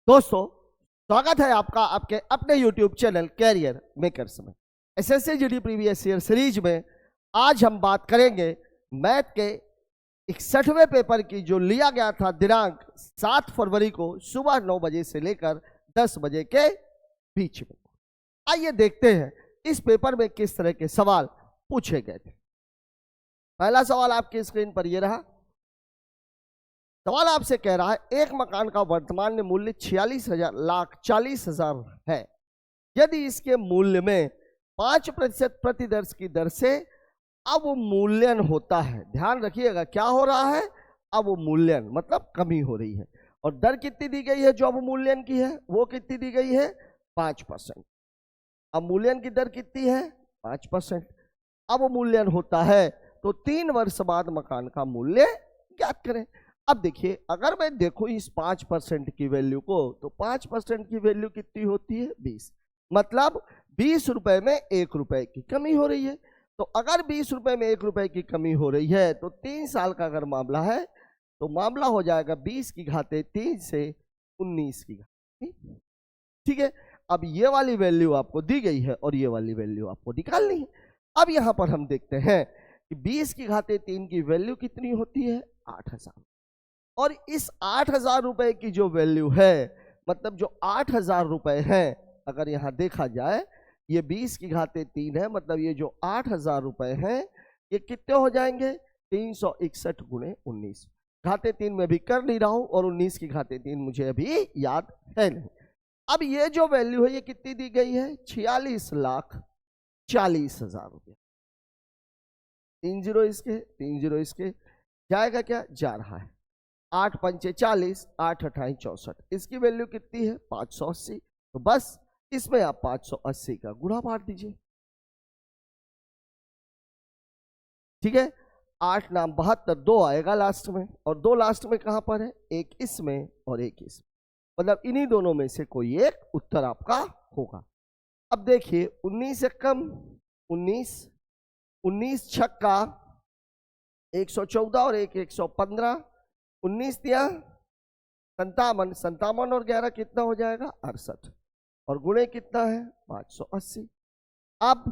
दोस्तों, स्वागत है आपका आपके अपने YouTube चैनल कैरियर मेकर्स में। SSC GD previous year series में आज हम बात करेंगे मैथ के 61वें पेपर की, जो लिया गया था दिनांक 7 फरवरी को सुबह 9 बजे से लेकर 10 बजे के बीच में। आइए देखते हैं इस पेपर में किस तरह के सवाल पूछे गए थे। पहला सवाल आपकी स्क्रीन पर यह रहा। सवाल आपसे कह रहा है एक मकान का वर्तमान में मूल्य 46,40,000 है। यदि इसके मूल्य में 5% प्रतिवर्ष की दर से अवमूल्यन होता है। ध्यान रखिएगा क्या हो रहा है, अवमूल्यन मतलब कमी हो रही है। और दर कितनी दी गई है जो अवमूल्यन की है, वो कितनी दी गई है 5%। अवमूल्यन की दर कितनी है 5%। अवमूल्यन होता है तो 3 वर्ष बाद मकान का मूल्य ज्ञात करें। अब देखिए, अगर मैं देखूं इस 5% की वैल्यू को, तो 5% की वैल्यू कितनी होती है 20, मतलब 20 रुपए में 1 रुपए की कमी हो रही है। तो अगर 20 रुपए में 1 रुपए की कमी हो रही है तो 3 साल का अगर मामला है तो मामला हो जाएगा 20 की घाते 3 से 19 की घाते। ठीक है, अब ये वाली वैल्यू आपको दी गई है और ये वाली वैल्यू आपको निकालनी है। अब यहां पर हम देखते हैं कि 20 की घाते 3 की वैल्यू कितनी होती है 8,000। और इस 8,000 रुपए की जो वैल्यू है, मतलब जो 8,000 रुपए है, अगर यहां देखा जाए ये 20 की घाते 3 है, मतलब ये जो 8,000 रुपए हैं ये कितने हो जाएंगे 361 गुणे 19। घाते 3 में भी कर नहीं रहा हूं और 19 की घाते 3 मुझे अभी याद है नहीं। अब ये जो वैल्यू है ये कितनी दी गई है 46,40,000 रुपये। 3 जीरो इसके 3 जीरो इसके जाएगा क्या, जा रहा है। 8 पंचे 40, 8 अठाई 64, इसकी वैल्यू कितनी है 580। तो बस इसमें आप 580 का गुणा मार दीजिए। ठीक है, 8 नाम 72, 2 आएगा लास्ट में, और 2 लास्ट में कहां पर है, एक इसमें और एक इसमें, मतलब इन्हीं दोनों में से कोई एक उत्तर आपका होगा। अब देखिए 19 से कम 19, 19 छक्का 114 और एक 115, 19 दिया 57, 57 और 11 कितना हो जाएगा 68, और गुणे कितना है 580। अब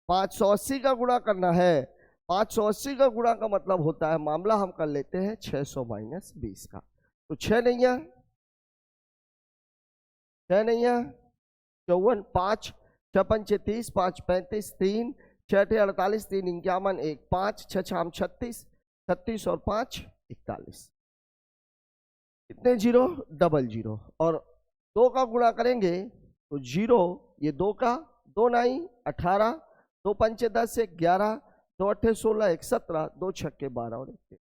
580 का गुणा करना है। 580 का गुणा का मतलब होता है, मामला हम कर लेते हैं 600 माइनस 20 का। तो 6 नैया 54, 5 6 पंचे 30, 5 35, 3 6 48, 3 51, 1 5 6 6 36, 36 और 5 41, कितने जीरो डबल जीरो, और 2 का गुणा करेंगे तो जीरो, ये 2 का 2 9 18, 2 पंचे 10 1 11, 2 अट्ठे 16 1 17, 2 छक्के 12 और 1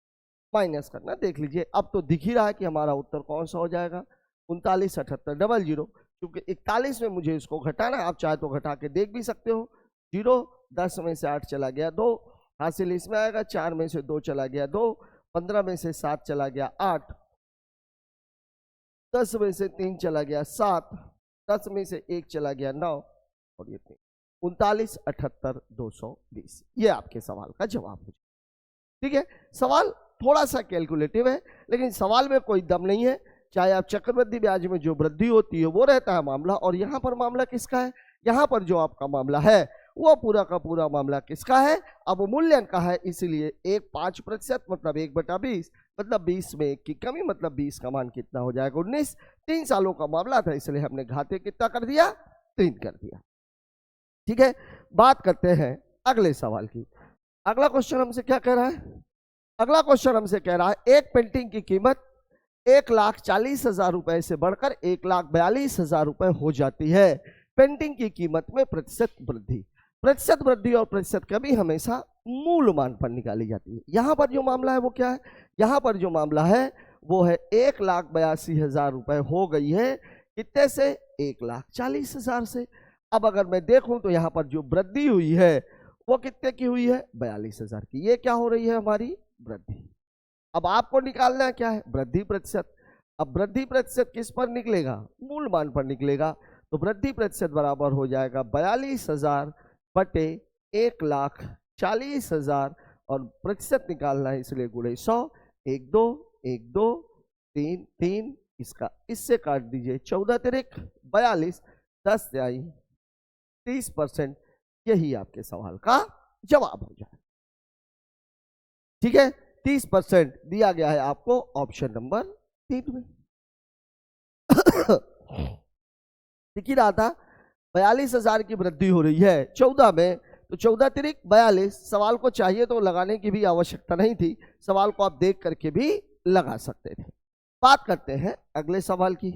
माइनस करना। देख लीजिए अब तो दिख ही रहा है कि हमारा उत्तर कौन सा हो जाएगा 39 78 डबल जीरो। क्योंकि 41 में मुझे इसको घटाना है, आप चाहे तो घटा के देख भी सकते हो। 0 10 में से 8 चला गया 2, हासिल इसमें आएगा। 4 में से 2 चला गया 2, 15 में से 7 चला गया 8, 10 में से 3 चला गया 7, 10 में से 1 चला गया 9, और ये 39 78 220। ये आपके सवाल का जवाब हो। ठीक है, सवाल थोड़ा सा कैलकुलेटिव है, लेकिन सवाल में कोई दम नहीं है। चाहे आप चक्रवृद्धि ब्याज में जो वृद्धि होती है वो रहता है मामला, और यहाँ पर मामला किसका है, यहाँ पर जो आपका मामला है वो पूरा का पूरा मामला किसका है, अवमूल्यन का है। इसीलिए 5% मतलब 1/20, मतलब 20 में 1 की कमी, मतलब 20 का मान कितना हो जाएगा 19। 3 सालों का मामला था, इसलिए हमने घाते कितना कर दिया 3 कर दिया। ठीक है, बात करते हैं अगले सवाल की। अगला क्वेश्चन हमसे क्या कह रहा है, अगला क्वेश्चन हमसे कह रहा है एक पेंटिंग की कीमत 1,40,000 रुपए से बढ़कर 1,42,000 रुपए हो जाती है। पेंटिंग की कीमत में प्रतिशत वृद्धि और प्रतिशत कमी हमेशा मूल मान पर निकाली जाती है। यहां पर जो मामला है वो क्या है, यहां पर जो मामला है वो है 1,82,000 रुपए हो गई है कितने से 1,40,000 से। अब अगर मैं देखूं तो यहां पर जो वृद्धि हुई है वो कितने की हुई है 42,000 की। ये क्या हो रही है हमारी वृद्धि। अब आपको निकालना क्या है वृद्धि प्रतिशत। अब वृद्धि प्रतिशत किस पर निकलेगा, मूल मान पर निकलेगा। तो वृद्धि प्रतिशत बराबर हो जाएगा 42,000 बटे 1,40,000, और प्रतिशत निकालना है इसलिए गुणे 100, 1 2 1 2 3 3 इसका इससे काट दीजिए, 14 तिरिक 42, 10 तिहाई 30%, यही आपके सवाल का जवाब हो जाए। ठीक है, 30% दिया गया है आपको ऑप्शन नंबर 3 में। दिख ही रहा था 42,000 की वृद्धि हो रही है 14 में, तो 14 तिरिक 42, सवाल को चाहिए तो लगाने की भी आवश्यकता नहीं थी, सवाल को आप देख करके भी लगा सकते थे। बात करते हैं अगले सवाल की।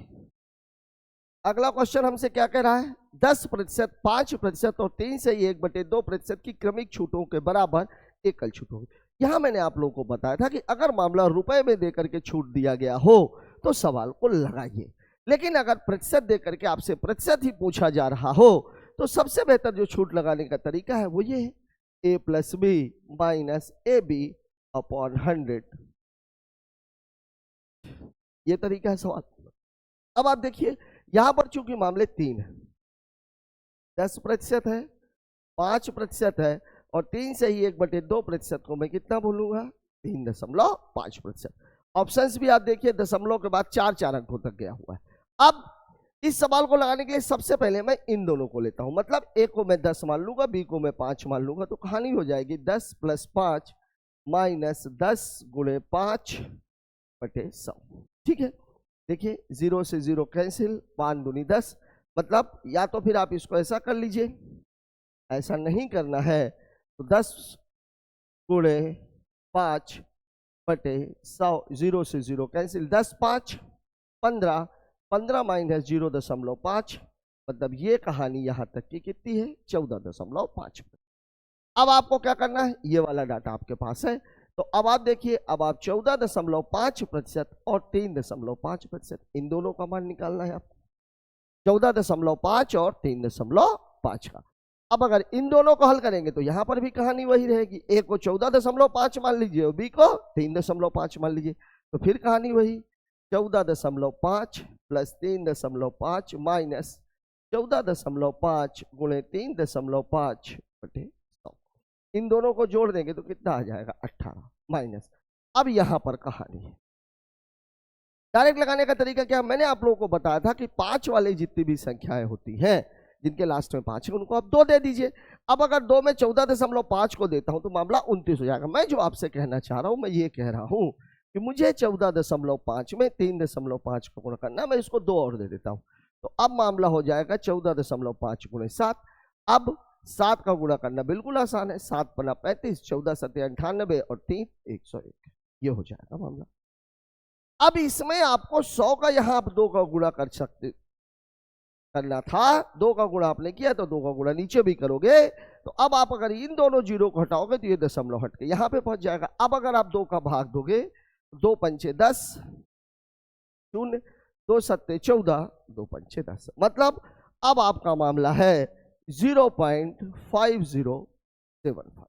अगला क्वेश्चन हमसे क्या कह रहा है, 10%, 5% और 3 से 1/2% की क्रमिक छूटों के बराबर एकल छूट होगी। यहां मैंने आप लोगों को बताया था कि अगर मामला रुपए में देकर के छूट दिया गया हो तो सवाल को लगाइए, लेकिन अगर प्रतिशत देकर के आपसे प्रतिशत ही पूछा जा रहा हो तो सबसे बेहतर जो छूट लगाने का तरीका है वो ये है, A+B माइनस AB अपॉन 100, ये तरीका है सवाल। अब आप देखिए यहां पर चूंकि मामले 3 है, 10% है, 5% है और 3 से ही 1/2% को मैं कितना बोलूंगा, 3.5%। ऑप्शंस भी आप देखिए, दशमलव के बाद 4 अंकों तक गया हुआ है। अब इस सवाल को लगाने के लिए सबसे पहले मैं इन दोनों को लेता हूं, मतलब A को मैं 10 मान लूंगा, B को मैं 5 मान लूंगा, तो कहानी हो जाएगी 10 + 5 माइनस 10 × 5/100। ठीक है, देखिए 0 से 0 कैंसिल, 5 दूनी 10, मतलब या तो फिर आप इसको ऐसा कर लीजिए, ऐसा नहीं करना है तो 10 × 5/100, 0 से 0 कैंसिल, 10 5 15, 15 माइनस 0.5, मतलब ये कहानी यहां तक की कितनी है, 14.5। अब आपको क्या करना है, ये वाला डाटा आपके पास है, तो अब आप देखिए, अब आप 14.5% और 3.5%, इन दोनों का मान निकालना है आपको, 14.5 और 3.5 का। अब अगर इन दोनों को हल करेंगे तो यहां पर भी कहानी वही रहेगी, A को 14.5 मान लीजिए और B को 3.5 मान लीजिए, तो फिर कहानी वही 14.5 + 3.5 माइनस 14.5 × 3.5/100, इन दोनों को जोड़ देंगे तो कितना आ जाएगा, 18 माइनस। अब यहां पर कहानी है, डायरेक्ट लगाने का तरीका क्या, मैंने आप लोगों को बताया था कि 5 वाली जितनी भी संख्याएं होती हैं जिनके लास्ट में 5 है उनको आप 2 दे दीजिए। अब अगर 2 में 14.5 को देता हूं तो मामला 29 हो जाएगा। मैं जो आपसे कहना चाह रहा हूं, मैं ये कह रहा हूं कि मुझे 14.5 में 3.5 को गुणा करना, मैं इसको 2 और दे देता हूं, तो अब मामला हो जाएगा 14.5 × 7। अब 7 का गुणा करना बिल्कुल आसान है, 7 × 35, 14 × 7 98 और 3 101, ये हो जाएगा मामला। अब इसमें आपको 100 का यहां आप 2 का गुणा कर सकते करना था, 2 का गुणा आपने किया तो 2 का गुणा नीचे भी करोगे, तो अब आप अगर इन दोनों जीरो को हटाओगे तो ये दशमलव हट के यहां पे पहुंच जाएगा। अब अगर आप 2 का भाग दोगे, 2 पंचे 10, 0, 2 सत्ते 14, 2 पंचे 10, मतलब अब आपका मामला है 0.5075।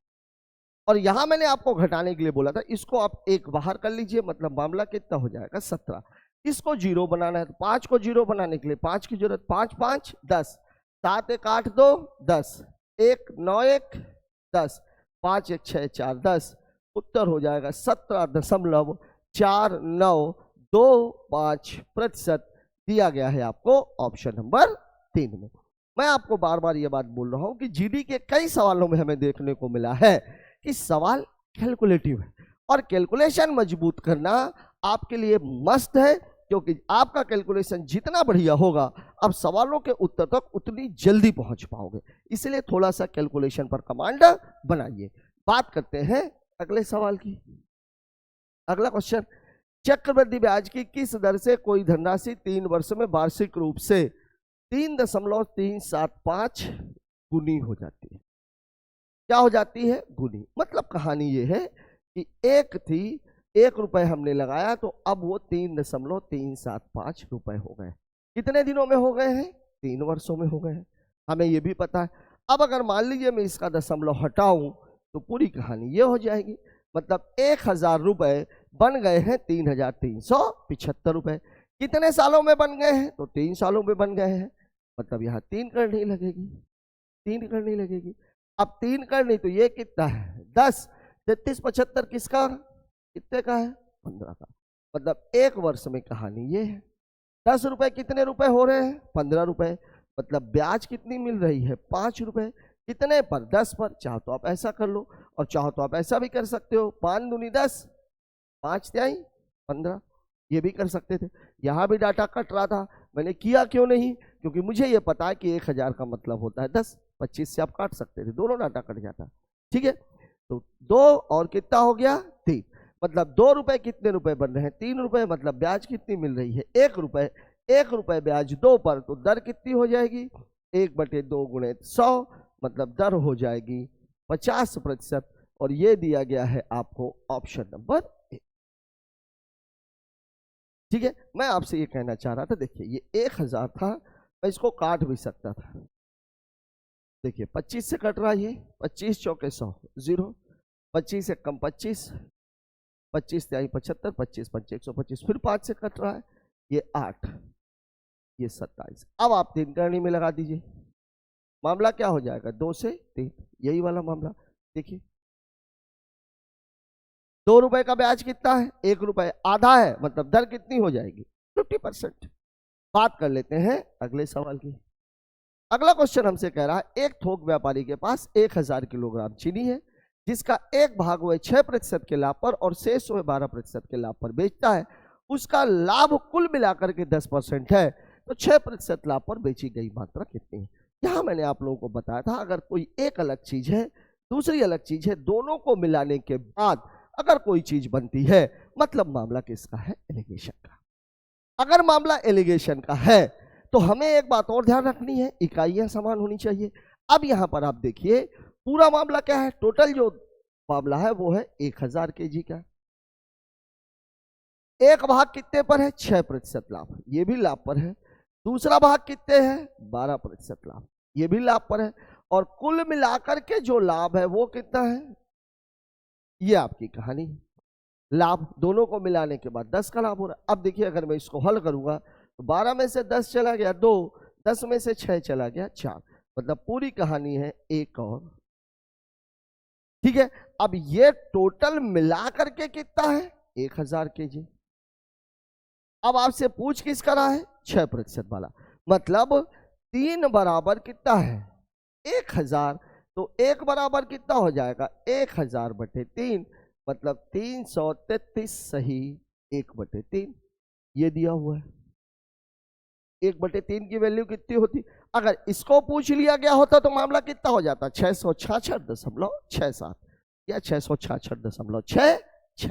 और यहां मैंने आपको घटाने के लिए बोला था, इसको आप 1 बाहर कर लीजिए, मतलब मामला कितना हो जाएगा, 17। इसको 0 बनाना है तो 5 को 0 बनाने के लिए 5 की जरूरत, 5 5 10, 7 1 8 2 10, 1 9 1 10, 5 1 6 4 10, उत्तर हो जाएगा 17.4925% दिया गया है आपको ऑप्शन नंबर 3 में। मैं आपको बार बार ये बात बोल रहा हूं कि जीडी के कई सवालों में हमें देखने को मिला है कि सवाल कैलकुलेटिव है, और कैलकुलेशन मजबूत करना आपके लिए मस्ट है, क्योंकि आपका कैलकुलेशन जितना बढ़िया होगा आप सवालों के उत्तर तक उतनी जल्दी पहुंच पाओगे, इसलिए थोड़ा सा कैलकुलेशन पर कमांड बनाइए। बात करते हैं अगले सवाल की। अगला क्वेश्चन, चक्रवृद्धि ब्याज की किस दर से कोई धनराशि 3 वर्ष में वार्षिक रूप से 3.375 गुनी हो जाती है। क्या हो जाती है, गुनी। मतलब कहानी ये है कि एक थी, 1 रुपए हमने लगाया तो अब वो 3.375 रुपए हो गए। कितने दिनों में हो गए हैं, 3 वर्षों में हो गए हैं, हमें ये भी पता है। अब अगर मान लीजिए मैं इसका दशमलव हटाऊं तो पूरी कहानी ये हो जाएगी, मतलब 1000 रुपए बन गए हैं 3375 रुपए। कितने सालों में बन गए हैं, तो 3 सालों में बन गए हैं, मतलब यहाँ 3 करनी लगेगी, 3 करनी लगेगी। अब 3 करनी तो ये कितना है, 10, 33 75 किसका, कितने का है, 15 का, मतलब 1 वर्ष में कहानी ये है। 10 रुपए कितने रुपए हो रहे हैं? 15 रुपए। मतलब ब्याज कितनी मिल रही है? 5 रुपए। कितने पर? 10 पर। चाहो तो आप ऐसा कर लो और चाहो तो आप ऐसा भी कर सकते हो, 5 दूनी 10, 5 तिहाई 15, ये भी कर सकते थे। यहाँ भी डाटा कट रहा था, मैंने किया क्यों नहीं? क्योंकि मुझे ये पता है कि 1000 का मतलब होता है 10, 25 से आप काट सकते थे, दोनों डाटा कट जाता। ठीक है, तो 2 और कितना हो गया? 3। मतलब 2 रुपए कितने रुपए बन रहे हैं? 3 रुपए। मतलब ब्याज कितनी मिल रही है? 1 रुपए। 1 रुपए ब्याज 2 पर, तो दर कितनी हो जाएगी? 1/2 गुणे 100, मतलब दर हो जाएगी 50%। और ये दिया गया है आपको ऑप्शन नंबर ए। ठीक है, मैं आपसे ये कहना चाह रहा था, देखिए ये 1000 था, मैं इसको काट भी सकता था। देखिए 25 से कट रहा है, ये 25 चौके 100, 0, 25 से कम 25, 25 तिहाई 75, 25 पंचे 125, फिर 5 से कट रहा है, ये 8, ये 27। अब आप 3 करनी में लगा दीजिए, मामला क्या हो जाएगा? 2 से 3, यही वाला मामला। देखिए 2 रुपए का ब्याज कितना है? 1 रुपए, आधा है, मतलब दर कितनी हो जाएगी? 50%। बात कर लेते हैं अगले सवाल की। अगला क्वेश्चन हमसे कह रहा है, एक थोक व्यापारी के पास 1000 किलोग्राम चीनी है, जिसका एक भाग वह 6% के लाभ पर और शेष वह 12% के लाभ पर बेचता है। उसका लाभ कुल मिलाकर के 10% है, तो 6% लाभ पर बेची गई मात्रा कितनी है? यहाँ मैंने आप लोगों को बताया था, अगर कोई एक अलग चीज है, दूसरी अलग चीज है, दोनों को मिलाने के बाद अगर कोई चीज बनती है, मतलब मामला किसका है? एलिगेशन का। अगर मामला एलिगेशन का है तो हमें एक बात और ध्यान रखनी है, इकाइयां समान होनी चाहिए। अब यहां पर आप देखिए पूरा मामला क्या है, टोटल जो मामला है वो है 1000 केजी का। एक भाग कितने पर है? 6% लाभ, ये भी लाभ पर है। दूसरा भाग कितने है? 12% लाभ, ये भी लाभ पर है। और कुल मिलाकर के जो लाभ है वो कितना है? ये आपकी कहानी। लाभ दोनों को मिलाने के बाद 10 का लाभ हो रहा है। अब देखिए अगर मैं इसको हल करूंगा तो 12 में से 10 चला गया 2, 10 में से 6 चला गया 4, मतलब पूरी कहानी है एक और। ठीक है, अब ये टोटल मिला करके कितना है? 1000 केजी। अब आपसे पूछ किसका रहा है? 6% वाला, मतलब 3 बराबर कितना है? 1000। तो 1 बराबर कितना हो जाएगा? 1000/3, मतलब 333 सही 1/3, ये दिया हुआ है। 1/3 की वैल्यू कितनी होती? अगर इसको पूछ लिया गया होता तो मामला कितना हो जाता? 666.67 या 666.66।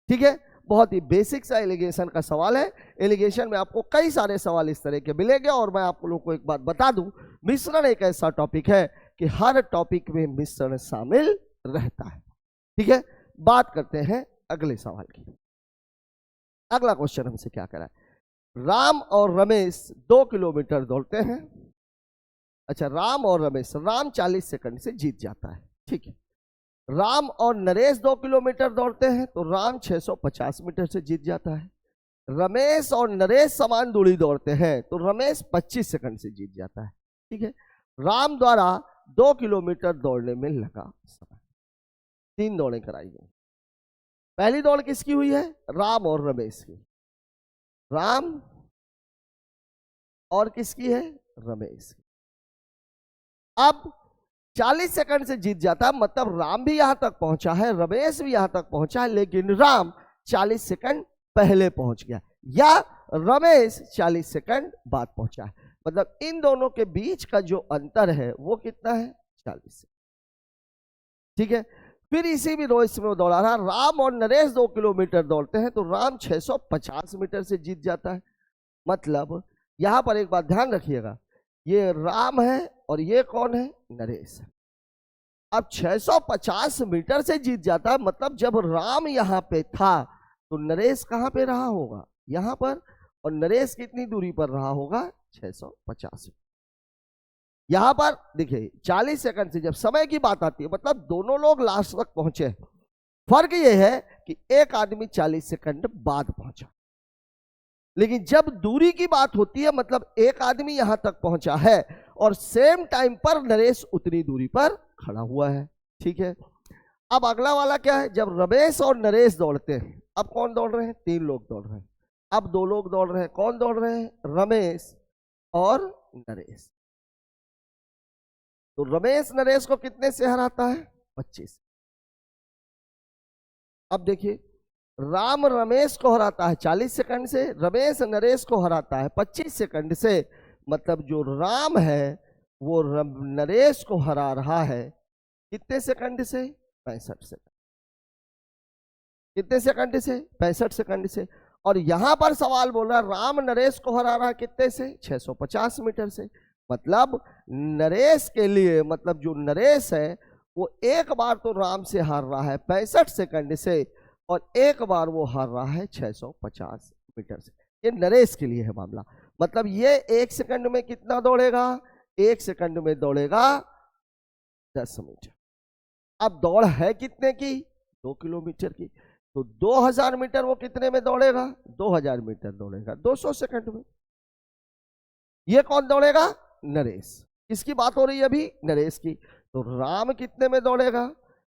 ठीक है, बहुत ही बेसिक सा एलिगेशन का सवाल है। एलिगेशन में आपको कई सारे सवाल इस तरह के मिलेंगे। और मैं आप लोगों को एक बात बता दूं, मिश्रण एक ऐसा टॉपिक है कि हर टॉपिक में मिश्रण शामिल रहता है। ठीक है, बात करते हैं अगले सवाल की। अगला क्वेश्चन हमसे क्या करा है, राम और रमेश 2 किलोमीटर दौड़ते हैं। अच्छा, राम और रमेश, राम 40 सेकंड से जीत जाता है। ठीक है, राम और नरेश 2 किलोमीटर दौड़ते हैं, तो राम 650 मीटर से जीत जाता है। रमेश और नरेश समान दूरी दौड़ते हैं, तो रमेश 25 सेकंड से जीत जाता है। ठीक है, राम द्वारा 2 किलोमीटर दौड़ने में लगा समय। 3 दौड़ें कराई गई। पहली दौड़ किसकी हुई है? राम और रमेश की। राम और किसकी है? रमेश की। अब 40 सेकंड से जीत जाता है, मतलब राम भी यहां तक पहुंचा है, रमेश भी यहां तक पहुंचा है, लेकिन राम 40 सेकंड पहले पहुंच गया या रमेश 40 सेकंड बाद पहुंचा है। मतलब इन दोनों के बीच का जो अंतर है वो कितना है? 40। ठीक है, फिर इसी भी रोज में दौड़ा रहा, राम और नरेश 2 किलोमीटर दौड़ते हैं, तो राम 650 मीटर से जीत जाता है। मतलब यहां पर एक बात ध्यान रखिएगा, ये राम है और ये कौन है? नरेश। अब 650 मीटर से जीत जाता है, मतलब जब राम यहां पे था तो नरेश कहां पे रहा होगा? यहां पर। और नरेश कितनी दूरी पर रहा होगा? 650। यहां पर देखिए 40 सेकंड से जब समय की बात आती है, मतलब दोनों लोग लास्ट तक पहुंचे। फर्क यह है कि एक आदमी 40 सेकंड बाद पहुंचा, लेकिन जब दूरी की बात होती है, मतलब एक आदमी यहां तक पहुंचा है और सेम टाइम पर नरेश उतनी दूरी पर खड़ा हुआ है। ठीक है, अब अगला वाला क्या है? जब रमेश और नरेश दौड़ते हैं, अब कौन दौड़ रहे हैं? 3 लोग दौड़ रहे हैं। अब दो लोग दौड़ रहे हैं, कौन दौड़ रहे हैं? रमेश और नरेश। तो रमेश नरेश को कितने से हराता है? 25। अब देखिए, राम रमेश को हराता है 40 सेकंड से, रमेश नरेश को हराता है 25 सेकंड से। मतलब जो राम है वो नरेश को हरा रहा है कितने सेकंड से? 65 सेकंड। कितने सेकंड से? 65 सेकंड से। और यहां पर सवाल बोल रहा है राम नरेश को हरा रहा है कितने से? 650 मीटर से। मतलब नरेश के लिए, मतलब जो नरेश है वो एक बार तो राम से हार रहा है 65 सेकंड से, और एक बार वो हार रहा है 650 मीटर से। ये नरेश के लिए है मामला। मतलब ये 1 सेकंड में कितना दौड़ेगा? 1 सेकंड में दौड़ेगा 10 मीटर। अब दौड़ है कितने की? 2 किलोमीटर की। तो 2000 मीटर वो कितने में दौड़ेगा? 2000 मीटर दौड़ेगा 200 सेकंड में। ये कौन दौड़ेगा? नरेश। किसकी बात हो रही है अभी? नरेश की। तो राम कितने में दौड़ेगा?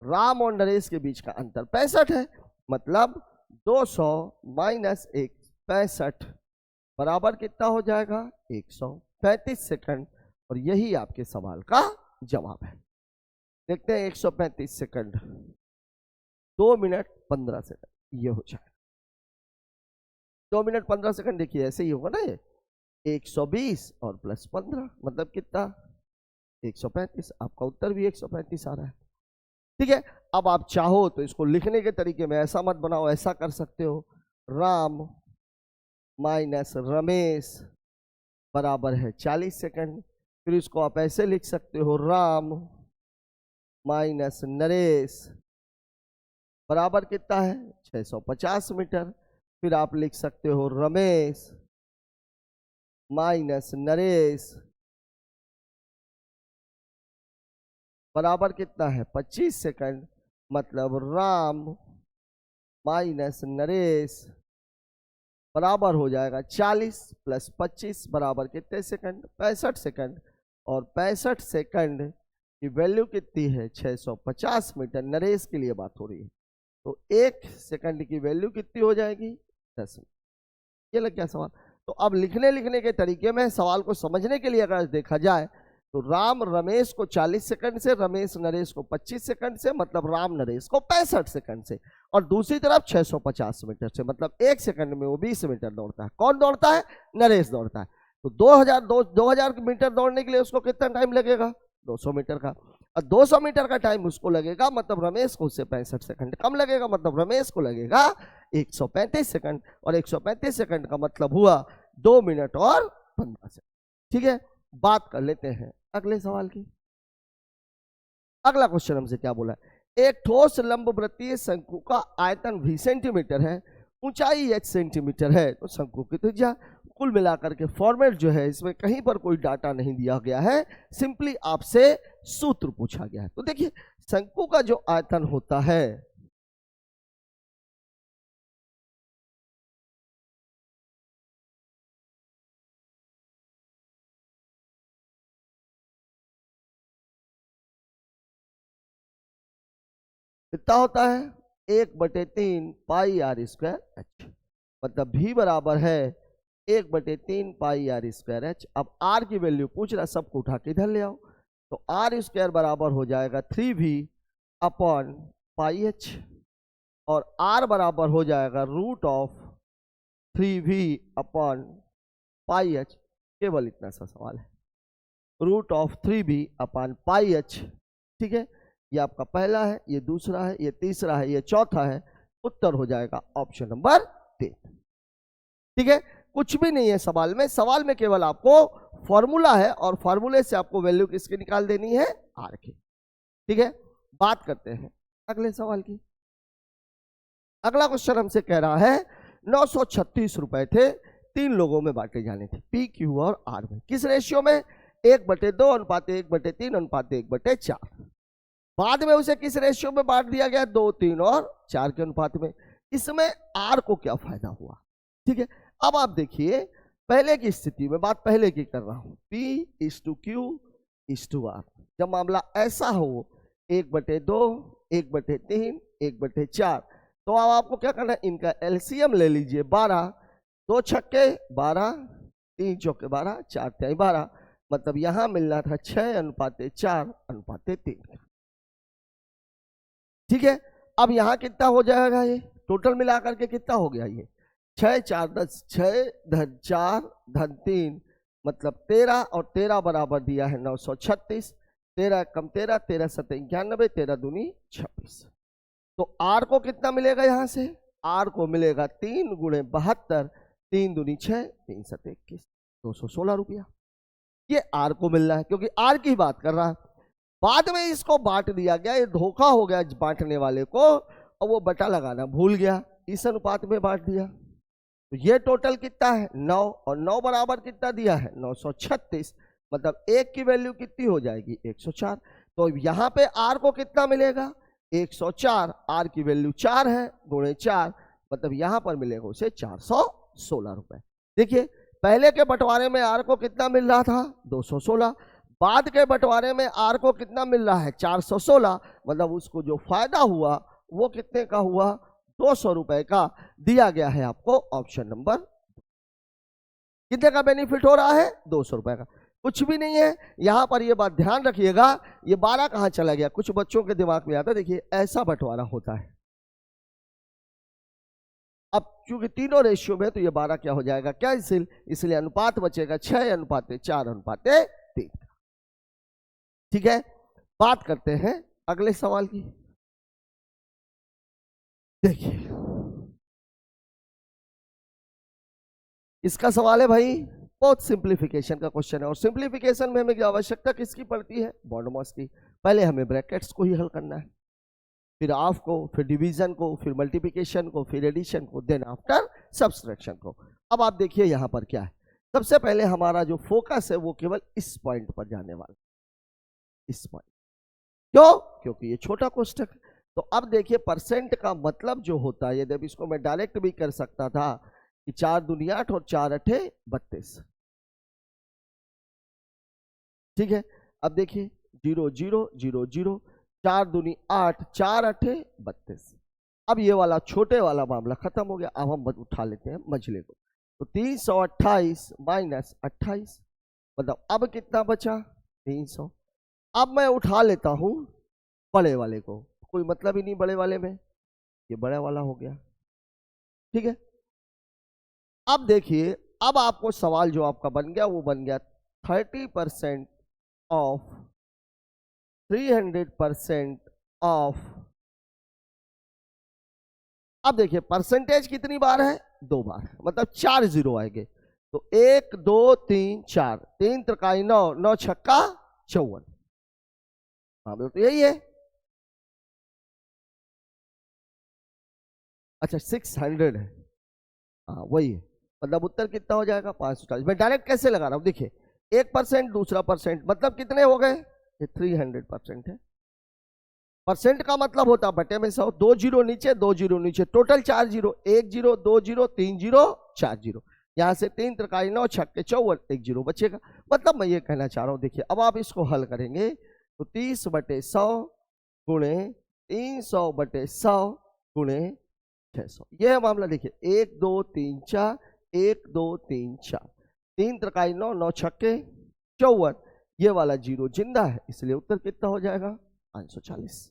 राम और नरेश के बीच का अंतर 65 है। मतलब 200 माइनस 1 65 बराबर कितना हो जाएगा? 135 सेकंड। और यही आपके सवाल का जवाब है। देखते हैं 135 सेकंड 2 मिनट 15 सेकंड ये हो जाए। 2 मिनट 15 सेकंड देखिए ऐसे ही होगा ना, ये 120 और प्लस 15 मतलब कितना? 135। आपका उत्तर भी 135 आ रहा है। ठीक है, अब आप चाहो तो इसको लिखने के तरीके में ऐसा मत बनाओ, ऐसा कर सकते हो, राम माइनस रमेश बराबर है 40 सेकंड। फिर इसको आप ऐसे लिख सकते हो, राम माइनस नरेश बराबर कितना है? 650 मीटर। फिर आप लिख सकते हो रमेश माइनस नरेश बराबर कितना है? 25 सेकंड। मतलब राम माइनस नरेश बराबर हो जाएगा 40 प्लस 25 बराबर कितने सेकंड? 65 सेकंड। और 65 सेकंड की वैल्यू कितनी है? 650 मीटर। नरेश के लिए बात हो रही है। तो 1 सेकंड की वैल्यू कितनी हो जाएगी? 10 मिनट। ये लग गया सवाल। तो अब लिखने के तरीके में सवाल को समझने के लिए अगर देखा जाए तो राम रमेश को 40 सेकंड से, रमेश नरेश को 25 सेकंड से, मतलब राम नरेश को 65 सेकंड से, और दूसरी तरफ 650 मीटर से, मतलब 1 सेकंड में वो 20 मीटर दौड़ता है। कौन दौड़ता है? नरेश दौड़ता है। तो 2000 मीटर दौड़ने के लिए उसको कितना टाइम लगेगा? 200 मीटर का। और 200 मीटर का टाइम उसको लगेगा, मतलब रमेश को उससे 65 सेकंड कम लगेगा, मतलब रमेश को लगेगा 135 सेकंड। और 135 सेकंड का मतलब हुआ 2 मिनट और 15 सेकंड। ठीक है, बात कर लेते हैं अगले सवाल की। अगला क्वेश्चन हमसे क्या बोला है? एक ठोस लंबवृत्तीय शंकु का आयतन v सेंटीमीटर है, ऊंचाई h सेंटीमीटर है, तो शंकु की त्रिज्या। कुल मिलाकर के फॉर्मेट जो है इसमें कहीं पर कोई डाटा नहीं दिया गया है, सिंपली आपसे सूत्र पूछा गया है। तो देखिए, शंकु का जो आयतन होता है कितना होता है? 1/3 पाई आर स्क्वायर एच। मतलब भी बराबर है 1/3 पाई आर स्क्वायर एच। अब आर की वैल्यू पूछ रहा, सबको उठा के इधर ले आओ। तो आर स्क्वायर बराबर हो जाएगा 3v अपॉन पाई एच, और आर बराबर हो जाएगा √3v अपॉन पाई एच। केवल इतना सा सवाल है, √3v अपॉन पाई एच। ठीक है, ये आपका पहला है, ये दूसरा है, ये तीसरा है, ये चौथा है। उत्तर हो जाएगा ऑप्शन नंबर 3। ठीक है, कुछ भी नहीं है सवाल में। सवाल में केवल आपको फॉर्मूला है, और फॉर्मूले से आपको वैल्यू किसकी निकाल देनी है? आर की। ठीक है, बात करते हैं अगले सवाल की। अगला क्वेश्चन हमसे कह रहा है 936 रुपए थे, 3 लोगों में बांटे जाने थे, पी क्यू और आर में। किस रेशियो में? 1/2 अनुपात 1/3 अनुपात 1/4। बाद में उसे किस रेशियो में बांट दिया गया? 2, 3 और 4 के अनुपात में। इसमें आर को क्या फायदा हुआ? ठीक है, अब आप देखिए, पहले की स्थिति में, बात पहले की कर रहा हूं, P/Q/R। जब मामला ऐसा हो 1/2, 1/3, 1/4, तो अब आपको क्या करना है? इनका एलसीएम ले लीजिए 12, 2 छक्के 12, 3 चौके 12, 4 तिहाई 12, मतलब यहां मिलना था 6:4:3। ठीक है, अब यहां कितना हो जाएगा, ये टोटल मिलाकर के कितना हो गया, ये 6 4 10, 6 धन 4 धन 3, मतलब 13, और 13 बराबर दिया है 936, 13 कम 13, 13 7 91, 13 दूनी 26। तो आर को कितना मिलेगा, यहां से आर को मिलेगा 3 गुणे 72, 3 दूनी 6, 3 7 21, 216 रुपया। ये आर को मिल रहा है क्योंकि आर की बात कर रहा है। बाद में इसको बांट दिया गया, ये धोखा हो गया बांटने वाले को, और वो बटा लगाना भूल गया, इस अनुपात में बांट दिया। तो ये टोटल कितना है 9, और 9 बराबर कितना दिया है 936, मतलब एक की वैल्यू कितनी हो जाएगी 104। तो यहाँ पे आर को कितना मिलेगा 104, आर की वैल्यू 4 है, गुणे 4, मतलब यहां पर मिलेगा उसे 416 रुपए। देखिए पहले के बंटवारे में आर को कितना मिल रहा था 216, बाद के बंटवारे में आर को कितना मिल रहा है 416, मतलब उसको जो फायदा हुआ वो कितने का हुआ 200 रुपए का दिया गया है आपको ऑप्शन नंबर। कितने का बेनिफिट हो रहा है 200 रुपए का, कुछ भी नहीं है। यहां पर ये बात ध्यान रखिएगा, ये 12 कहां चला गया, कुछ बच्चों के दिमाग में आता है, देखिए ऐसा बंटवारा होता है। अब चूंकि तीनों रेशियो में तो ये 12 क्या हो जाएगा क्या, इसलिए अनुपात बचेगा 6:4:3। ठीक है, बात करते हैं अगले सवाल की। देखिए इसका सवाल है भाई, बहुत सिंप्लीफिकेशन का क्वेश्चन है, और सिंप्लीफिकेशन में हमें आवश्यकता किसकी पड़ती है बॉन्ड मॉस की। पहले हमें ब्रैकेट्स को ही हल करना है, फिर ऑफ को, फिर डिवीजन को, फिर मल्टीप्लिकेशन को, फिर एडिशन को, देन आफ्टर सब्सट्रैक्शन को। अब आप देखिए यहां पर क्या है, सबसे पहले हमारा जो फोकस है वो केवल इस पॉइंट पर जाने वाला, इस पॉइंट। क्यों, क्योंकि ये छोटा कोष्टक है। तो अब देखिए परसेंट का मतलब जो होता है, यदि इसको मैं डायरेक्ट भी कर सकता था कि 4 दूनी 8 और 4 अठे 32। ठीक है, अब देखिए 0 0 0 0, 4 दूनी 8, 4 अठे 32। अब ये वाला छोटे वाला मामला खत्म हो गया। अब हम उठा लेते हैं मझले को, तो 328 माइनस 28, मतलब अब कितना बचा 300। अब मैं उठा लेता हूं बड़े वाले को, कोई मतलब ही नहीं बड़े वाले में, ये बड़ा वाला हो गया। ठीक है, अब देखिए, अब आपको सवाल जो आपका बन गया वो बन गया 30% ऑफ 300% ऑफ। अब देखिए परसेंटेज कितनी बार है 2 बार, मतलब 4 जीरो आएंगे। तो 1 2 3 4, 3 त्रिकाई 9, 9 छक्का 54। हाँ तो यही है। अच्छा 600 है, हाँ वही है, मतलब उत्तर कितना हो जाएगा 540। मैं डायरेक्ट कैसे लगा रहा हूं, देखिए 1% दूसरा परसेंट, मतलब कितने हो गए, ये 300% है। परसेंट का मतलब होता है बटे में 100, 2 जीरो नीचे 2 जीरो नीचे, total 4 zero, 1 zero 2 zero 3 zero 4 zero, यहां से 3 त्रिकाई 9 छक्के 54, 1 जीरो बचेगा। मतलब मैं ये कहना चाह रहा हूं, देखिए अब आप इसको हल करेंगे तो 30/100 गुणे 300/100 गुणे 600, यह मामला। देखिए 1 2 3 4, 1 2 3 4, 3 त्रिकाई 9, 9 छक्के 54, ये वाला जीरो जिंदा है, इसलिए उत्तर कितना हो जाएगा 540।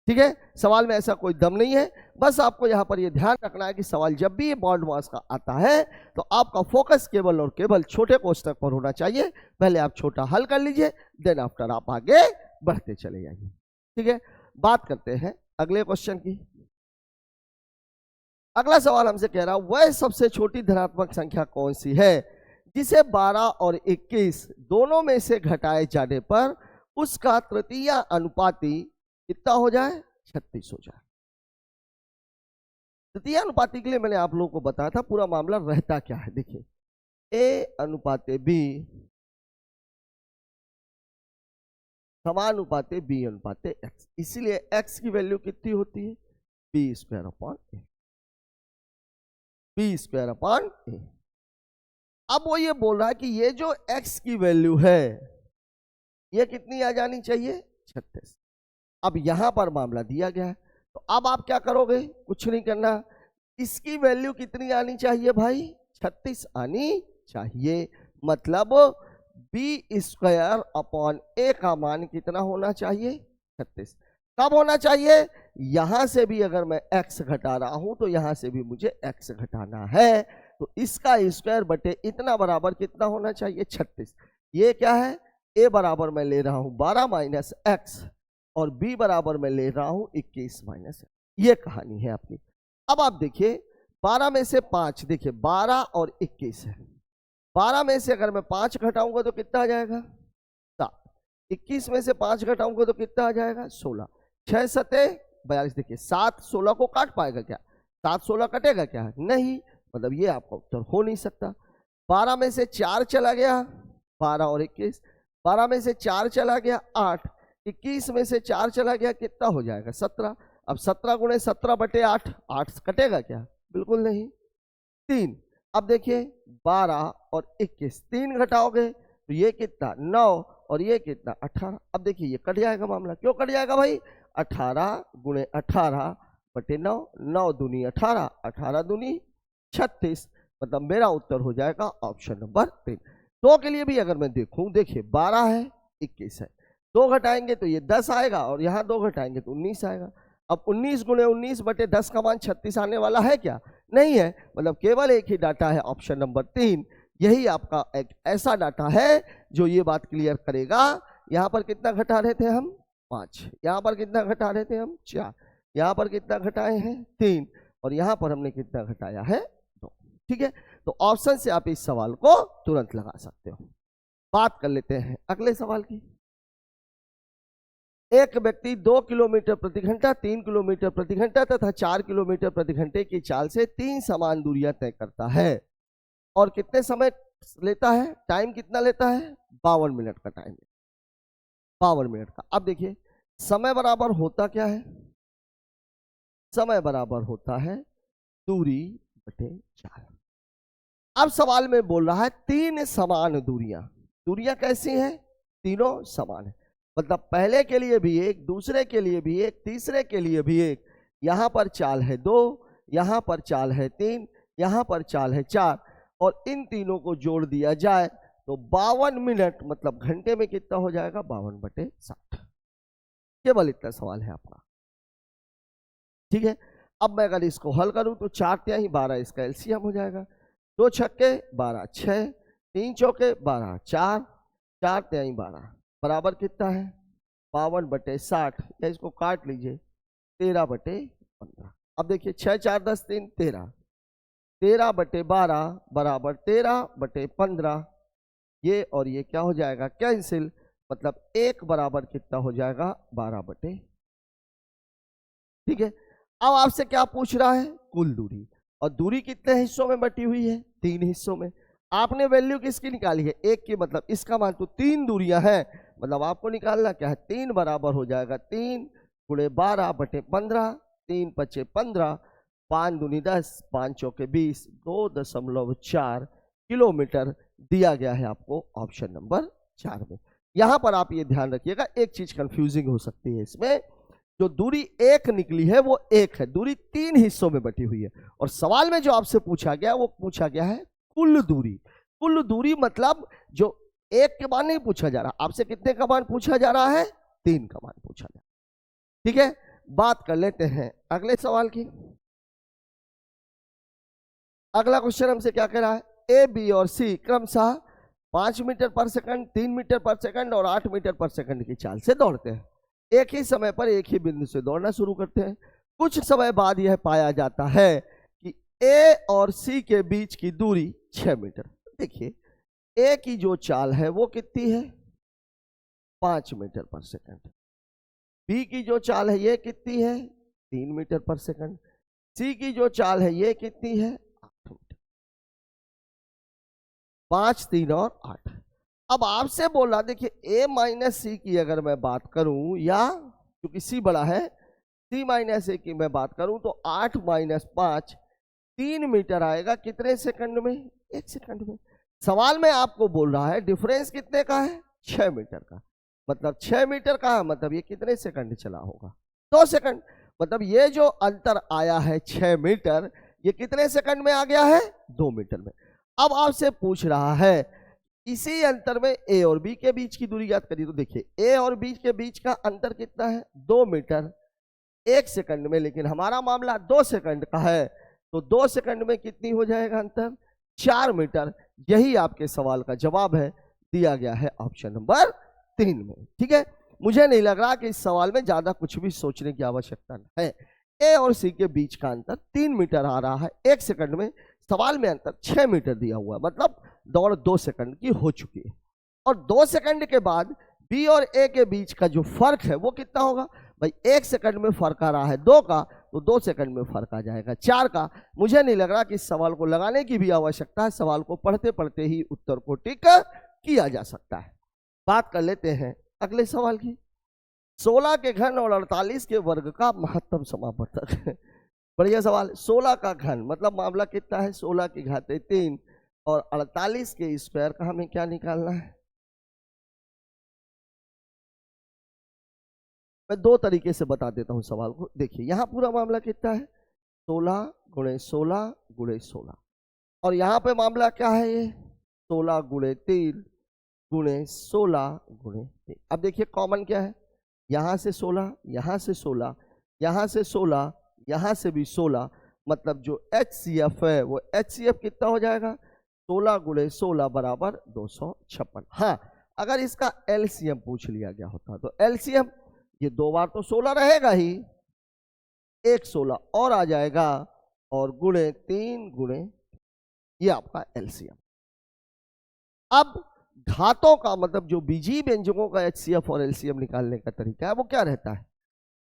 ठीक है, सवाल में ऐसा कोई दम नहीं है, बस आपको यहां पर यह ध्यान रखना है कि सवाल जब भी बॉन्ड मास का आता है तो आपका फोकस केवल और केवल छोटे कोष्टक पर होना चाहिए। पहले आप छोटा हल कर लीजिए, देन आफ्टर आप आगे बढ़ते चले जाइए। ठीक है, बात करते हैं अगले क्वेश्चन की। अगला सवाल हमसे कह रहा है वह सबसे छोटी धनात्मक संख्या कौन सी है जिसे 12 और 21 दोनों में से घटाए जाने पर उसका तृतीय अनुपाती कितना हो जाए 36 हो जाए। तृतीय अनुपाती के लिए मैंने आप लोगों को बताया था पूरा मामला रहता क्या है। देखिए ए अनुपाते बी समानुपाते बी अनुपाते एक्स, इसीलिए एक्स की वैल्यू कितनी होती है बी स्क्वायर अपॉन ए, बी स्क्वायर अपॉन ए। अब वो ये बोल रहा है कि ये जो x की वैल्यू है ये कितनी आ जानी चाहिए 36। अब यहां पर मामला दिया गया है, तो अब आप क्या करोगे, कुछ नहीं करना, इसकी वैल्यू कितनी आनी चाहिए भाई? 36 आनी चाहिए। मतलब b² अपॉन a का मान कितना होना चाहिए? 36। कब होना चाहिए? यहां से भी अगर मैं x घटा रहा हूं तो यहां से भी मुझे x घटाना है, तो इसका स्क्वायर बटे इतना बराबर कितना होना चाहिए? 36। ये क्या है? a बराबर मैं ले रहा हूं 12 माइनस x और b बराबर मैं ले रहा हूं 21 माइनस x। ये कहानी है आपकी। अब आप देखिए 12 में से 5, देखिए 12 और 21 है। 12 में से अगर मैं 5 घटाऊंगा तो कितना आ जाएगा? 7। 21 में से 5 घटाऊंगा तो कितना आ जाएगा? 16। 6 सते 42। देखिए 7 16 को काट पाएगा क्या? 7 16 कटेगा क्या? नहीं। मतलब ये आपका उत्तर हो नहीं सकता। 12 में से 4 चला गया, 12 और 21। 12 में से 4 चला गया 8। 21 में से 4 चला गया, कितना हो जाएगा? 17। अब 17 गुणे 17 बटे 8, 8 कटेगा क्या? बिल्कुल नहीं। 3। अब देखिए 12 और 21, 3 घटाओगे तो ये कितना? 9 और ये कितना? 18। अब देखिए ये कट जाएगा मामला। क्यों कट जाएगा भाई? 18 गुणे 18 बटे 9, 9 दूनी 18, 18 दूनी 36। मतलब मेरा उत्तर हो जाएगा ऑप्शन नंबर 3। 2 के लिए भी अगर मैं देखूं, देखिए 12 है 21 है, 2 घटाएंगे तो ये 10 आएगा और यहाँ 2 घटाएंगे तो 19 आएगा। अब 19 गुणे 19 बटे 10 का मान 36 आने वाला है क्या? नहीं है। मतलब केवल एक ही डाटा है ऑप्शन नंबर 3। यही आपका एक ऐसा डाटा है जो ये बात क्लियर करेगा। यहाँ पर कितना घटा रहे थे हम? 5। यहाँ पर कितना घटा रहे थे हम? 4। यहाँ पर कितना घटाए हैं? 3। और यहाँ पर हमने कितना घटाया है? 2। ठीक है, तो ऑप्शन से आप इस सवाल को तुरंत लगा सकते हो। बात कर लेते हैं अगले सवाल की। एक व्यक्ति 2 किलोमीटर प्रति घंटा, 3 किलोमीटर प्रति घंटा तथा 4 किलोमीटर प्रति घंटे की चाल से 3 समान दूरियां तय करता है और कितने समय लेता है? टाइम कितना लेता है? 52 मिनट का टाइम, 52 मिनट का। अब देखिए समय बराबर होता क्या है? समय बराबर होता है दूरी बटे चाल। अब सवाल में बोल रहा है 3 समान दूरियां। दूरियां कैसी हैं? तीनों समान है। मतलब पहले के लिए भी एक, दूसरे के लिए भी एक, तीसरे के लिए भी एक। यहां पर चाल है 2, यहां पर चाल है 3, यहां पर चाल है 4 और इन तीनों को जोड़ दिया जाए तो 52 मिनट मतलब घंटे में कितना हो जाएगा? 52 बटे 60। केवल इतना सवाल है आपका। ठीक है, अब मैं अगर इसको हल करूं तो 4 तिहाई 12 इसका एलसीएम हो जाएगा। 2 छक्के 12, 6, 3 चौके 12, 4, 4 तिहाई 12 बराबर कितना है? 52 बटे 60, या इसको काट लीजिए 13 बटे 15। अब देखिए 6 4 10 3 13, 13 बटे 12 बराबर 13 बटे 15। ये और ये क्या हो जाएगा? कैंसिल। मतलब 1 बराबर कितना हो जाएगा? 12 बटे। ठीक है, अब आपसे क्या पूछ रहा है? कुल दूरी। और दूरी कितने हिस्सों में बटी हुई है? 3 हिस्सों में। आपने वैल्यू किसकी निकाली है? 1 की। मतलब इसका मान तो 3 दूरियां हैं, मतलब आपको निकालना क्या है? 3 बराबर हो जाएगा 3 गुणे 12 बटे 15, 3 पचे 15, 5 दूनी 10, 5 चौके 20, 2.4 किलोमीटर दिया गया है आपको ऑप्शन नंबर 4 में। यहां पर आप ये ध्यान रखिएगा, एक चीज कंफ्यूजिंग हो सकती है इसमें। जो दूरी 1 निकली है वो 1 है, दूरी 3 हिस्सों में बटी हुई है। और सवाल में जो आपसे पूछा गया वो पूछा गया है कुल दूरी। कुल दूरी मतलब जो 1 के मान नहीं पूछा जा रहा, आपसे कितने का मान पूछा जा रहा है? 3 का मान पूछा जा रहा है। ठीक है, बात कर लेते हैं अगले सवाल की। अगला क्वेश्चन हमसे क्या कह रहा है? ए, बी और सी क्रमशः 5 मीटर पर सेकंड, 3 मीटर पर सेकंड और 8 मीटर पर सेकंड की चाल से दौड़ते हैं। एक ही समय पर एक ही बिंदु से दौड़ना शुरू करते हैं। कुछ समय बाद यह पाया जाता है कि ए और सी के बीच की दूरी 6 मीटर। देखिए ए की जो चाल है वो कितनी है? 5 मीटर पर सेकंड। बी की जो चाल है ये कितनी है? 3 मीटर पर सेकंड। सी की जो चाल है ये कितनी है? 8 मीटर। 5, 3 और 8। अब आपसे बोला, देखिए ए माइनस सी की अगर मैं बात करूं, या क्योंकि सी बड़ा है, सी माइनस ए की मैं बात करूं तो 8 माइनस 5 3 मीटर आएगा। कितने सेकंड में? 1 सेकंड में। सवाल में आपको बोल रहा है डिफरेंस कितने का है? 6 मीटर का। मतलब 6 मीटर का है, मतलब ये कितने सेकंड चला होगा? 2 सेकंड। मतलब ये जो अंतर आया है 6 मीटर, ये कितने सेकंड में आ गया है? 2 मीटर में। अब आपसे पूछ रहा है इसी अंतर में ए और बी के बीच की दूरी याद करिए। तो देखिए ए और बी के बीच का अंतर कितना है? 2 मीटर 1 सेकंड में, लेकिन हमारा मामला 2 सेकंड का है, तो 2 सेकंड में कितनी हो जाएगा अंतर? 4 मीटर। यही आपके सवाल का जवाब है, दिया गया है ऑप्शन नंबर 3 में। ठीक है, मुझे नहीं लग रहा कि इस सवाल में ज्यादा कुछ भी सोचने की आवश्यकता है। ए और सी के बीच का अंतर 3 मीटर आ रहा है 1 सेकंड में, सवाल में अंतर 6 मीटर दिया हुआ है, मतलब दौड़ 2 सेकंड की हो चुकी है। और 2 सेकंड के बाद बी और ए के बीच का जो फर्क है वो कितना होगा? भाई 1 सेकंड में फर्क आ रहा है 2 का, तो 2 सेकंड में फर्क आ जाएगा 4 का। मुझे नहीं लग रहा कि इस सवाल को लगाने की भी आवश्यकता है, सवाल को पढ़ते पढ़ते ही उत्तर को टिक किया जा सकता है। बात कर लेते हैं अगले सवाल की। 16 के घन और 48 के वर्ग का महत्तम समापवर्तक। बढ़िया सवाल। 16 का घन मतलब मामला कितना है? 16 की घाते 3 और 48 के स्क्वायर का हमें क्या निकालना है? मैं 2 तरीके से बता देता हूं सवाल को। देखिए यहां पूरा मामला कितना है? 16 गुणे 16 गुणे 16, और यहां पे मामला क्या है? ये 16 गुणे 3 गुणे 16 गुणे 3। अब देखिए कॉमन क्या है? यहां से 16, यहां से 16, यहां से 16, यहां से भी 16, मतलब जो HCF है वो HCF कितना हो जाएगा? 16 गुणे 16 बराबर 256। हाँ, अगर इसका LCM पूछ लिया गया होता तो LCM ये 2 बार तो 16 रहेगा ही, एक 16 और आ जाएगा, और गुणे 3 गुणे, ये आपका LCM। अब घातों का मतलब जो बीजीय व्यंजकों का HCF और LCM निकालने का तरीका है वो क्या रहता है?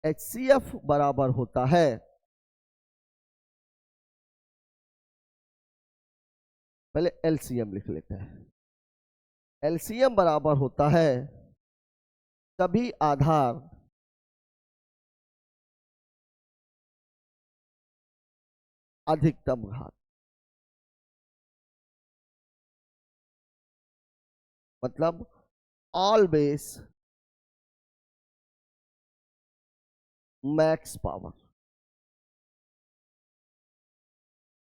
HCF बराबर होता है, पहले LCM लिख लेते हैं। LCM बराबर होता है सभी आधार अधिकतम घात, मतलब ऑल बेस मैक्स पावर।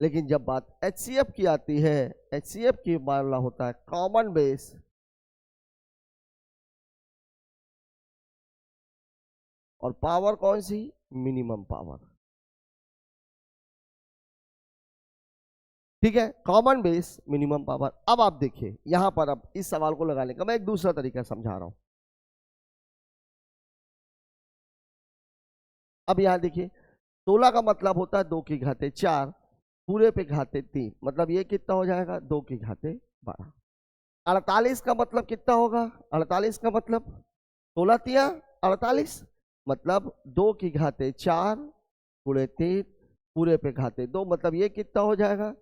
लेकिन जब बात HCF की आती है, HCF की मामला होता है कॉमन बेस और पावर कौन सी? Minimum power. ठीक है, कॉमन बेस मिनिमम पावर। अब आप देखिए यहां पर, अब इस सवाल को लगाने का मैं एक दूसरा तरीका समझा रहा हूं। अब यहां देखिए 16 का मतलब होता है 2 की घाते 4 पूरे पे घाते 3, मतलब ये कितना हो जाएगा? 2 की घाते 12। 48 का मतलब कितना होगा? 48 का मतलब 16 तिया 48, मतलब 2 की घाते 4 गुणे 3 पूरे पे घाते 2, मतलब ये कितना हो जाएगा?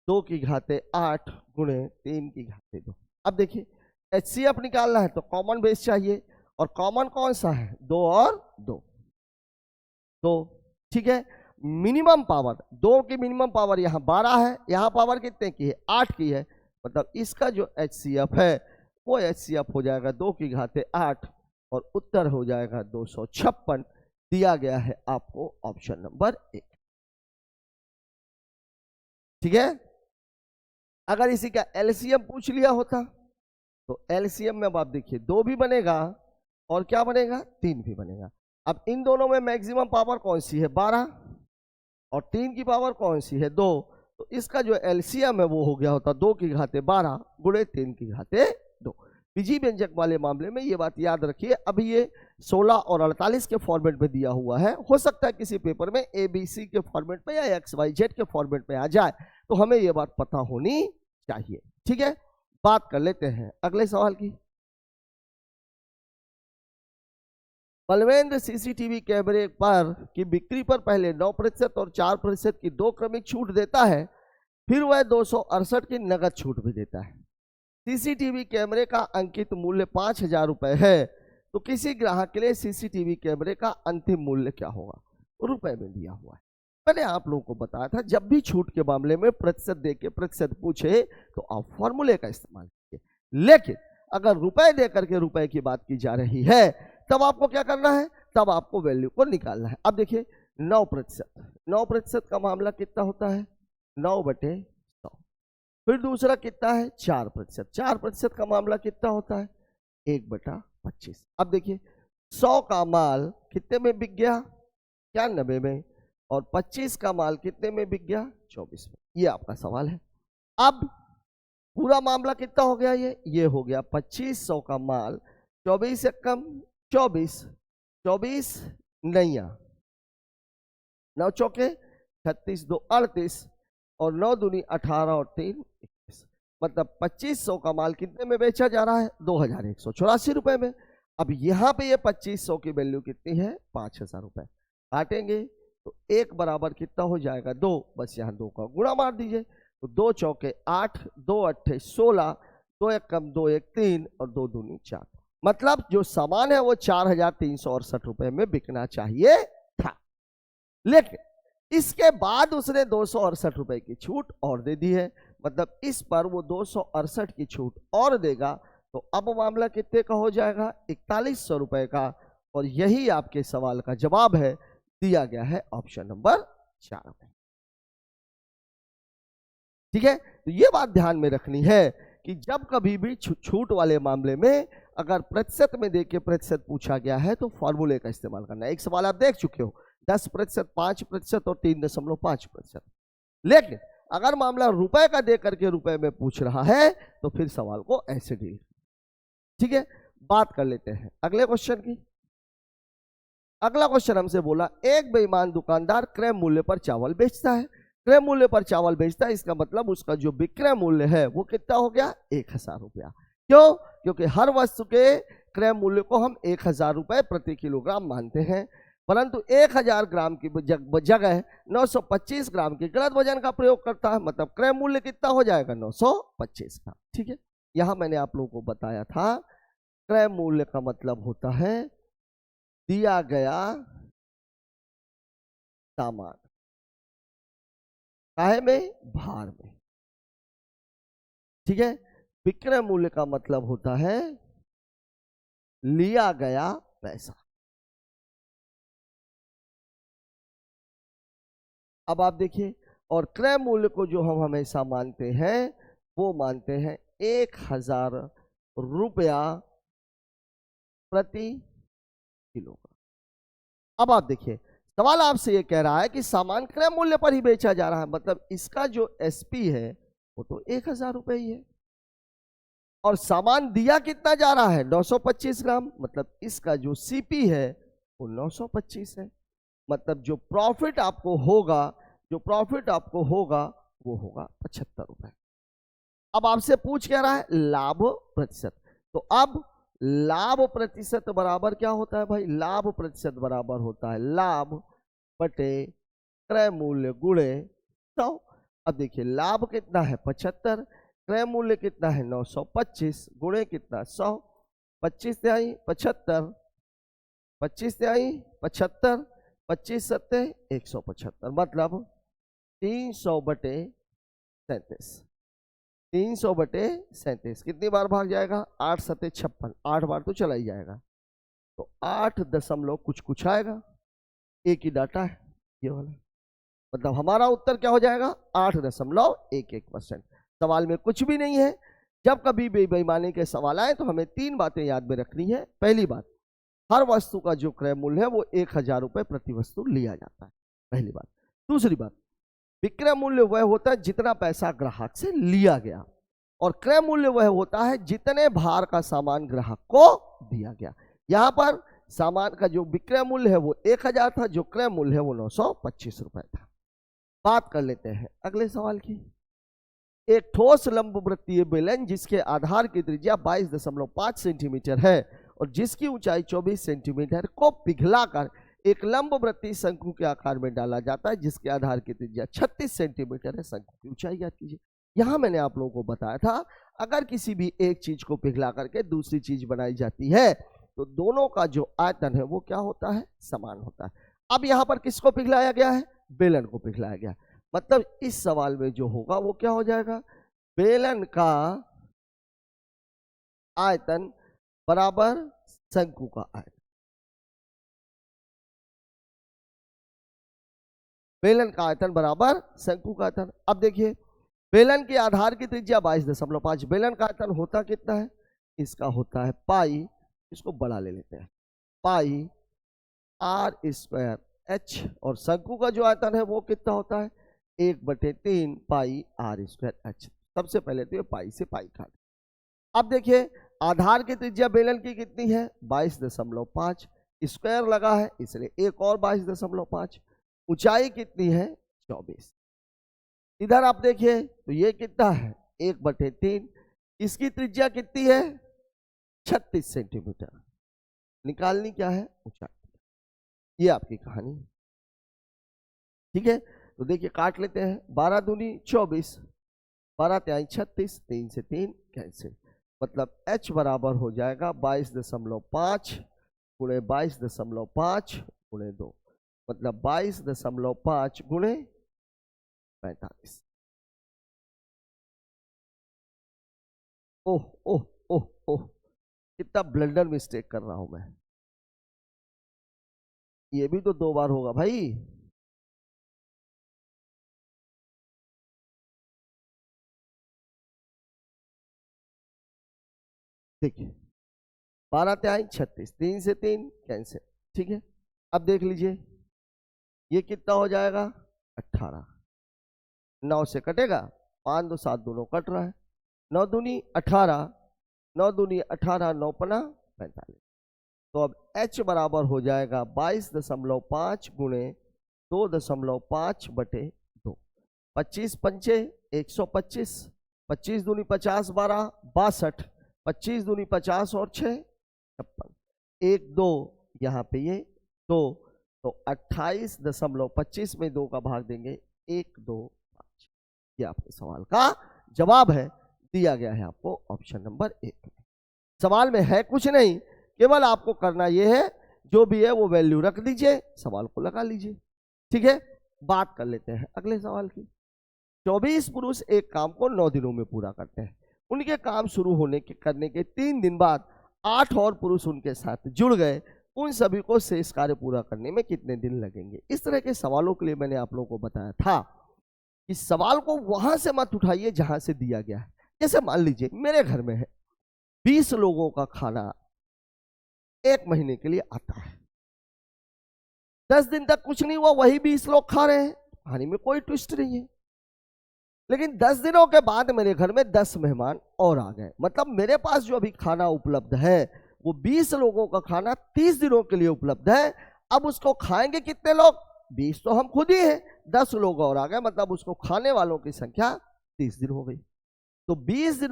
2 की घाते 8 गुणे 3 की घाते 2। अब देखिए HCF निकालना है तो कॉमन बेस चाहिए, और कॉमन कौन सा है? 2 और 2। तो ठीक है, मिनिमम पावर 2 की मिनिमम पावर यहाँ 12 है, यहाँ पावर कितने की है? 8 की है, मतलब इसका जो HCF है वो HCF हो जाएगा 2 की घाते 8, और उत्तर हो जाएगा 256। दिया गया है आपको ऑप्शन नंबर 1। ठीक है, अगर इसी का LCM पूछ लिया होता तो LCM में अब आप देखिए 2 भी बनेगा और क्या बनेगा? 3 भी बनेगा। अब इन दोनों में मैक्सिमम पावर कौन सी है? 12, और 3 की पावर कौन सी है? 2। तो इसका जो LCM है वो हो गया होता 2 की घाते 12 गुणे 3 की घाते 2। बीजीय व्यंजक वाले मामले में ये बात याद रखिए, अभी ये 16 और 48 के फॉर्मेट में दिया हुआ है, हो सकता है किसी पेपर में ABC के फॉर्मेट में या XYZ के फॉर्मेट में आ जाए, तो हमें ये बात पता होनी चाहिए। ठीक है, बात कर लेते हैं अगले सवाल की। बलवेंद्र CCTV कैमरे पर की बिक्री पर पहले 9% और 4% की 2 क्रमिक छूट देता है, फिर वह 268 की नगद छूट भी देता है। CCTV कैमरे का अंकित मूल्य 5,000 रुपए है, तो किसी ग्राहक के लिए CCTV कैमरे का अंतिम मूल्य क्या होगा? रुपए में दिया हुआ है। मैंने आप लोगों को बताया था जब भी छूट के मामले में प्रतिशत देके प्रतिशत पूछे तो आप फॉर्मूले का इस्तेमाल कीजिए, लेकिन अगर रुपए दे करके रुपए की बात की जा रही है तब आपको क्या करना है? तब आपको वैल्यू को निकालना है। अब देखिए 9%, 9% का मामला कितना होता है? 9/100। फिर दूसरा कितना है 4%। 4% का मामला कितना होता है 1/25। अब देखिए 100 का माल कितने में बिक गया 91 में, और 25 का माल कितने में बिक गया 24 में। ये आपका सवाल है। अब पूरा मामला कितना हो गया ये हो गया 2500 का माल 24 से कम 24 नैया 9 चौके 36 2 38 और 9 दूनी 18 और 3 21। मतलब 2500 का माल कितने में बेचा जा रहा है 2184 रुपए में। अब यहाँ पे ये 2500 की वैल्यू कितनी है 5000 रुपए। काटेंगे तो 1 बराबर कितना हो जाएगा 2, बस यहाँ 2 का गुणा मार दीजिए। तो 2 चौके 8 2 अट्ठे 16 2 एक कम 2 एक 3 और 2 दूनी 4। मतलब जो सामान है वो 4368 रुपए में बिकना चाहिए था, लेकिन इसके बाद उसने 268 रुपए की छूट और दे दी है। मतलब इस पर वो 268 की छूट और देगा, तो अब मामला कितने का हो जाएगा 4100 रुपए का। और यही आपके सवाल का जवाब है, दिया गया है ऑप्शन नंबर 4 में। ठीक है, तो ये बात ध्यान में रखनी है कि जब कभी भी छूट वाले मामले में अगर प्रतिशत में देके प्रतिशत पूछा गया है तो फॉर्मूले का इस्तेमाल करना है। एक सवाल आप देख चुके हो 10%, 5% और 3.5%। लेकिन अगर मामला रुपए का दे करके रुपए में पूछ रहा है तो फिर सवाल को ऐसे डील। ठीक है, बात कर लेते हैं अगले क्वेश्चन की। अगला क्वेश्चन हमसे बोला एक बेईमान दुकानदार क्रय मूल्य पर चावल बेचता है। क्रय मूल्य पर चावल बेचता है, इसका मतलब उसका जो विक्रय मूल्य है वो कितना हो गया 1000 रुपया। क्यों? क्योंकि हर वस्तु के क्रय मूल्य को हम 1000 रुपए प्रति किलोग्राम मानते हैं, परंतु 1000 ग्राम की जगह 925 ग्राम के गलत वजन का प्रयोग करता है। मतलब क्रय मूल्य कितना हो जाएगा 925 का। ठीक है, यहां मैंने आप लोगों को बताया था क्रय मूल्य का मतलब होता है दिया गया सामान काहे में भार में। ठीक है, विक्रय मूल्य का मतलब होता है लिया गया पैसा। अब आप देखिए, और क्रय मूल्य को जो हम हमेशा मानते हैं वो मानते हैं 1000 रुपया प्रति किलोग्राम। अब आप देखिए सवाल आपसे ये कह रहा है कि सामान क्रय मूल्य पर ही बेचा जा रहा है, मतलब इसका जो एसपी है वो तो 1000 रुपए ही है, और सामान दिया कितना जा रहा है 925 ग्राम, मतलब इसका जो सीपी है वो 925 है। मतलब जो प्रॉफिट आपको होगा वो होगा 75 रुपए। अब आपसे पूछ क्या रहा है लाभ प्रतिशत। तो अब लाभ प्रतिशत बराबर क्या होता है भाई, लाभ प्रतिशत बराबर होता है लाभ बटे क्रय मूल्य गुणे 100। अब देखिए लाभ कितना है 75, क्रय मूल्य कितना है 925 गुणे कितना 100। 25 तिहाई 75, 25 तिहाई 75, 25 सत्ते 175, मतलब 300/37। 300/37 कितनी बार भाग जाएगा 8 सत्ते 56, 8 बार तो चला ही जाएगा, तो 8 दशमलव कुछ आएगा। एक ही डाटा है ये वाला, मतलब हमारा उत्तर क्या हो जाएगा 8.11%। सवाल में कुछ भी नहीं है। जब कभी भी बेईमानी के सवाल आए तो हमें 3 बातें याद में रखनी है। पहली बात, हर वस्तु का जो क्रय मूल्य है वो 1000 रुपए प्रति वस्तु लिया जाता है, पहली बात। दूसरी बात, विक्रय मूल्य वह होता है जितना पैसा ग्राहक से लिया गया, और क्रय मूल्य वह होता है जितने भार का सामान ग्राहक को दिया गया। यहां पर सामान का जो विक्रय मूल्य है वो 1000 था, जो क्रय मूल्य है वो 925 रुपए था। बात कर लेते हैं अगले सवाल की। एक ठोस लंबवृत्तीय बेलन जिसके आधार की त्रिज्या 22.5 सेंटीमीटर है और जिसकी ऊंचाई 24 सेंटीमीटर को पिघलाकर एक लंबवृत्तीय शंकु के आकार में डाला जाता है जिसके आधार की त्रिज्या 36 सेंटीमीटर है। शंकु की ऊंचाई ज्ञात कीजिए। यहां मैंने आप लोगों को बताया था अगर किसी भी एक चीज को पिघला करके दूसरी चीज बनाई जाती है तो दोनों का जो आयतन है वो क्या होता है समान होता है। अब यहां पर किसको पिघलाया गया है बेलन को पिघलाया गया, मतलब इस सवाल में जो होगा वो क्या हो जाएगा बेलन का आयतन बराबर शंकु का आयतन। बेलन का आयतन बराबर शंकु का आयतन। अब देखिए बेलन के आधार की त्रिज्या 22.5। बेलन का आयतन होता कितना है? इसका होता है पाई, इसको बड़ा ले लेते हैं, पाई r² h, और शंकु का जो आयतन है वो कितना होता है? 1/3 पाई r² h। सबसे पहले तो ये पाई से पाई काट। अब देखिए आधार की त्रिज्या बेलन की कितनी है? 22.5। स्क्वायर लगा है इसलिए एक और 22.5। ऊंचाई कितनी है? 24। इधर आप देखिए तो ये कितना है? 1/3। इसकी त्रिज्या कितनी है? 36 सेंटीमीटर। निकालनी क्या है? ऊंचाई। ये आपकी कहानी, ठीक है। तो देखिए काट लेते हैं, 12 दूनी 24, 12 तिहाई 36, 3 से 3 कैंसिल, मतलब h बराबर हो जाएगा 22.5 गुणे 22.5 गुणे 2, मतलब 22.5 गुणे 45। ओह ओह ओह ओह, कितना ब्लंडर मिस्टेक कर रहा हूं मैं। ये भी तो 2 बार होगा भाई। देखिए 12 तिहाई 36, 3 से 3 कैंसिल, ठीक है। अब देख लीजिए ये कितना हो जाएगा? 18। 9 से कटेगा, 5 2 7 दोनों कट रहा है, 9 दूनी 18, 9 दूनी 18, 9 पना 45। तो अब h बराबर हो जाएगा 22.5 गुणे 2.5/2। 25 पंचे 125, 25 दूनी 50, 12 62, 25 दूनी 50 और 6 56, 1 2 यहाँ पे ये 2, तो 28.25 में 2 का भाग देंगे 1 2 5। ये आपके सवाल का जवाब है, दिया गया है आपको ऑप्शन नंबर 1। सवाल में है कुछ नहीं, केवल आपको करना यह है जो भी है वो वैल्यू रख दीजिए, सवाल को लगा लीजिए, ठीक है। बात कर लेते हैं अगले सवाल की। 24 पुरुष एक काम को 9 दिनों में पूरा करते हैं। उनके काम शुरू होने के करने के 3 दिन बाद 8 और पुरुष उनके साथ जुड़ गए। उन सभी को शेष कार्य पूरा करने में कितने दिन लगेंगे? इस तरह के सवालों के लिए मैंने आप लोगों को बताया था कि सवाल को वहां से मत उठाइए जहां से दिया गया है। जैसे मान लीजिए मेरे घर में है 20 लोगों का खाना 1 महीने के लिए आता है, 10 दिन तक कुछ नहीं हुआ, वही 20 लोग खा रहे हैं, कहानी में कोई ट्विस्ट नहीं है। लेकिन 10 दिनों के बाद मेरे घर में 10 मेहमान और आ गए, मतलब मेरे पास जो अभी खाना उपलब्ध है वो 20 लोगों का खाना 30 दिनों के लिए उपलब्ध है। अब उसको खाएंगे कितने लोग? 20 तो हम खुद ही हैं, 10 लोग और आ गए, मतलब उसको खाने वालों की संख्या 30 दिन हो गई। तो 20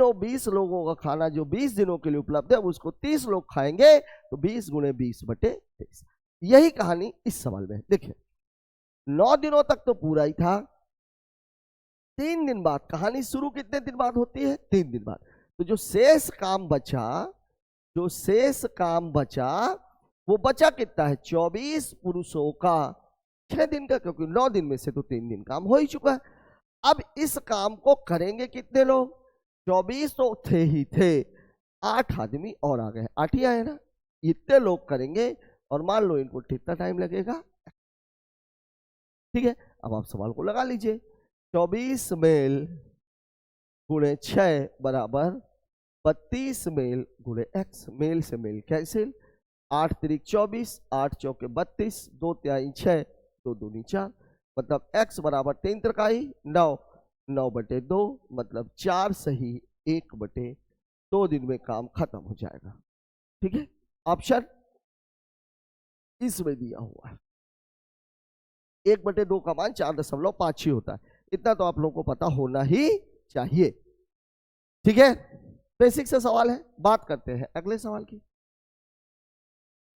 लोगों का खाना जो 20 दिनों के लिए उपलब्ध है उसको 30 लोग खाएंगे, तो 20 गुणे 20/23। यही कहानी इस सवाल में है। देखिए 9 दिनों तक तो पूरा ही था, 3 दिन बाद कहानी शुरू कितने दिन बाद होती है? 3 दिन बाद। तो जो शेष काम बचा वो बचा कितना है? 24 पुरुषों का 6 दिन का, क्योंकि 9 दिन में से तो 3 दिन काम हो ही चुका है। अब इस काम को करेंगे कितने लोग? 24 तो थे ही थे, 8 आदमी और आ गए, 8 ही आए ना, इतने लोग करेंगे और मान लो इनको कितना टाइम लगेगा, ठीक है। अब आप सवाल को लगा लीजिए, 24 मेल गुणे 6 बराबर 32 मेल गुणे x, मेल से मेल कैंसिल, 8 3 24, 8 चौके 32, 2 तिहाई 6, 2 दूनी 4, मतलब x बराबर 3 तिहाई 9, 9/2, मतलब 4 सही 1/2 दिन में काम खत्म हो जाएगा, ठीक है। ऑप्शन इसमें दिया हुआ है। 1/2 का मान 4.56 होता है, इतना तो आप लोगों को पता होना ही चाहिए, ठीक है। बेसिक से सवाल है। बात करते हैं अगले सवाल की।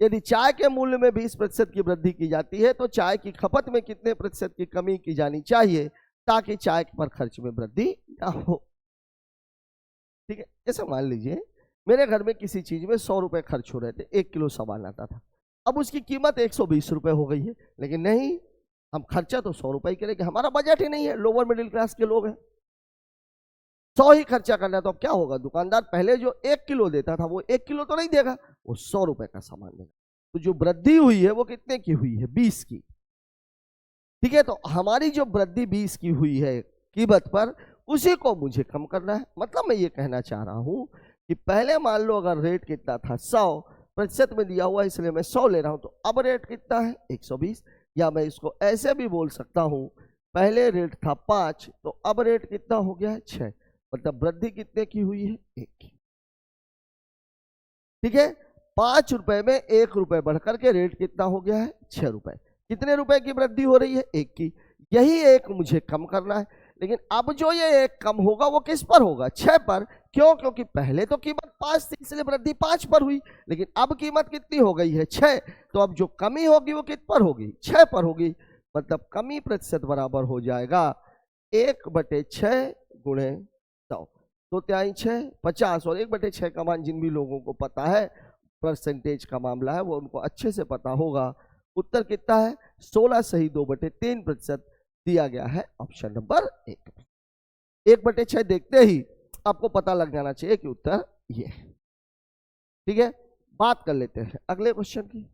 यदि चाय के मूल्य में 20% की वृद्धि की जाती है तो चाय की खपत में कितने प्रतिशत की कमी की जानी चाहिए ताकि चाय पर खर्च में वृद्धि ना हो? ठीक है, जैसे मान लीजिए मेरे घर में किसी चीज में 100 रुपए खर्च हो रहे थे, 1 किलो सामान आता था, अब उसकी कीमत 120 रुपए हो गई है, लेकिन नहीं, हम खर्चा तो 100 रुपए करेंगे, हमारा बजट ही नहीं है, लोअर मिडिल क्लास के लोग हैं, 100 ही खर्चा करना है। तो अब क्या होगा? दुकानदार पहले जो 1 किलो देता था वो 1 किलो तो नहीं देगा, वो 100 रुपए का सामान देगा। तो जो वृद्धि हुई है वो कितने की हुई है? 20 की। ठीक है, तो हमारी जो वृद्धि 20 की हुई है कीमत पर, उसी को मुझे कम करना है। मतलब मैं ये कहना चाह रहा हूं कि पहले मान लो अगर रेट कितना था 100% में दिया हुआ, इसलिए मैं 100 ले रहा हूं, तो अब रेट कितना है 120। या मैं इसको ऐसे भी बोल सकता हूं, पहले रेट था 5 तो अब रेट कितना हो गया है 6। मतलब वृद्धि कितने की हुई है 1 की। ठीक है, 5 रुपए में 1 रुपए बढ़कर के रेट कितना हो गया है 6 रुपए। कितने रुपए की वृद्धि हो रही है 1 की। यही 1 मुझे कम करना है। लेकिन अब जो ये 1 कम होगा वो किस पर होगा 6 पर। क्यों? क्योंकि पहले तो कीमत 5 थी इसलिए वृद्धि 5 पर हुई, लेकिन अब कीमत कितनी हो गई है 6। तो अब जो कमी होगी वो कित पर होगी 6 पर होगी। मतलब कमी प्रतिशत बराबर हो जाएगा 1/6 गुणे 100। 2 तिहाई 6 50 और 1/6 का मान जिन भी लोगों को पता है, परसेंटेज का मामला है, वो उनको अच्छे से पता होगा। उत्तर कितना है 16 सही 2/3% दिया गया है ऑप्शन नंबर 1। 1/6 देखते ही आपको पता लग जाना चाहिए कि उत्तर ये है। ठीक है, बात कर लेते हैं अगले क्वेश्चन की।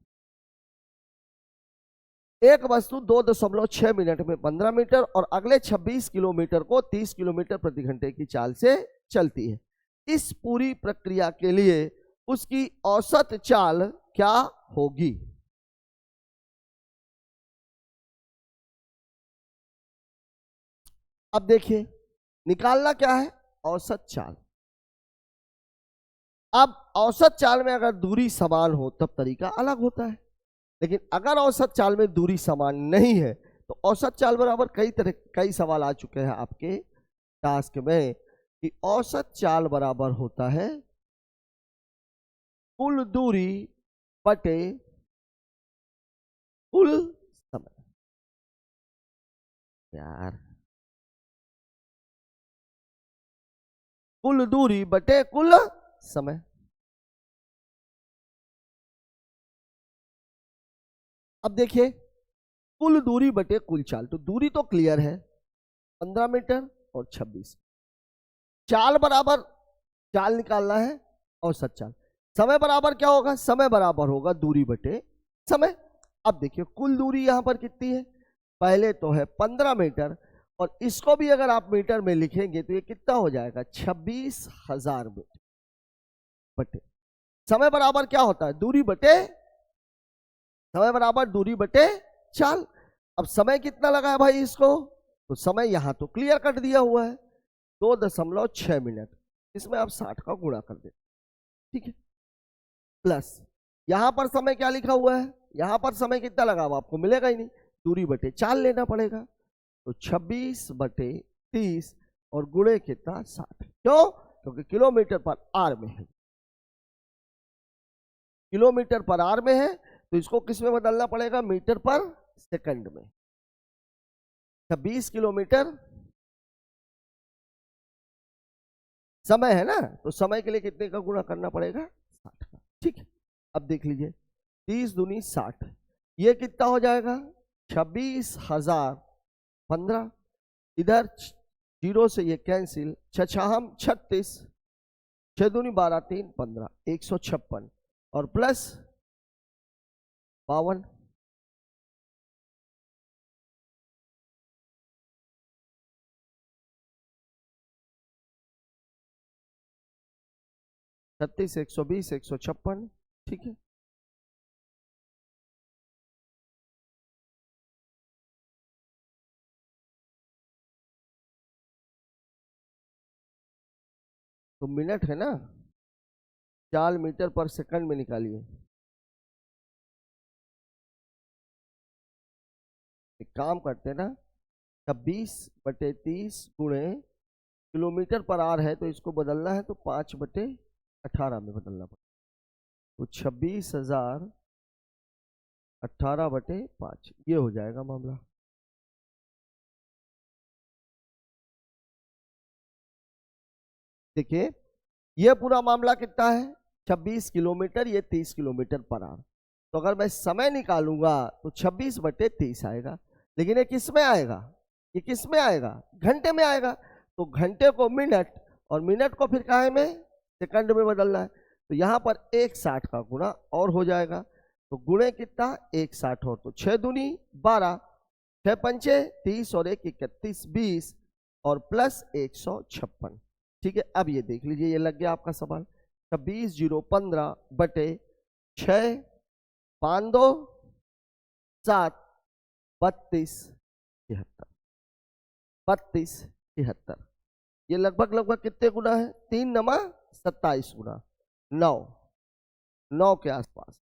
एक वस्तु 2.6 मिनट में 15 मीटर और अगले 26 किलोमीटर को 30 किलोमीटर प्रति घंटे की चाल से चलती है। इस पूरी प्रक्रिया के लिए उसकी औसत चाल क्या होगी? अब देखिए, निकालना क्या है औसत चाल। अब औसत चाल में अगर दूरी समान हो तब तरीका अलग होता है, लेकिन अगर औसत चाल में दूरी समान नहीं है तो औसत चाल बराबर कई सवाल आ चुके हैं आपके टास्क में कि औसत चाल बराबर होता है कुल दूरी बटे कुल समय। यार, कुल दूरी बटे कुल समय। अब देखिए, कुल दूरी बटे कुल चाल, तो दूरी तो क्लियर है 15 मीटर और 26। चाल बराबर, चाल निकालना है औसत चाल। समय बराबर क्या होगा, समय बराबर होगा दूरी बटे समय। अब देखिए कुल दूरी यहां पर कितनी है, पहले तो है 15 मीटर और इसको भी अगर आप मीटर में लिखेंगे तो ये कितना हो जाएगा 26,000 मीटर बटे समय बराबर क्या होता है दूरी बटे समय बराबर दूरी बटे चाल। अब समय कितना लगा है भाई इसको, तो समय यहां तो क्लियर कट दिया हुआ है 2.6 मिनट, इसमें आप 60 का गुणा कर दे। ठीक है, प्लस यहां पर समय क्या लिखा हुआ है, यहां पर समय कितना लगा हुआ आपको मिलेगा ही नहीं, दूरी बटे चाल लेना पड़ेगा। तो 26/30 और गुणे कितना 60। क्यों? क्योंकि किलोमीटर पर आर में है, किलोमीटर पर आर में है तो इसको किस में बदलना पड़ेगा मीटर पर सेकंड में। 26 किलोमीटर समय है ना, तो समय के लिए कितने का गुणा करना पड़ेगा 60 का। ठीक है, अब देख लीजिए 30 दूनी 60, ये कितना हो जाएगा 26,015। इधर 0 से ये कैंसिल, 6×6 = 36, 6 दूनी 12 3 15, 156 और प्लस 52। छत्तीस 120 156। ठीक है, तो मिनट है ना, 4 मीटर पर सेकंड में निकालिए। एक काम करते हैं ना, 26/30 गुणे किलोमीटर पर आर है तो इसको बदलना है तो 5/18 में बदलना पड़ेगा। तो 26,000 18/5 ये हो जाएगा मामला। देखिए ये पूरा मामला कितना है 26 किलोमीटर, ये 30 किलोमीटर पर आवर। तो अगर मैं समय निकालूंगा तो 26/30 आएगा, लेकिन ये किस में आएगा, ये किस में आएगा घंटे में आएगा। तो घंटे को मिनट और मिनट को फिर काहे में सेकंड में बदलना है, तो यहाँ पर 160 का गुणा और हो जाएगा। तो गुणे कितना 160 और तो 6 दूनी 12, 6 पंचे 30 और 1 31 20 और प्लस 156। ठीक है, अब ये देख लीजिए, ये लग गया आपका सवाल। 26 0 15 बटे 6 5 2 7 32 73 32 73। ये लगभग कितने गुना है? 3 नमा 27 गुना 9 के आसपास।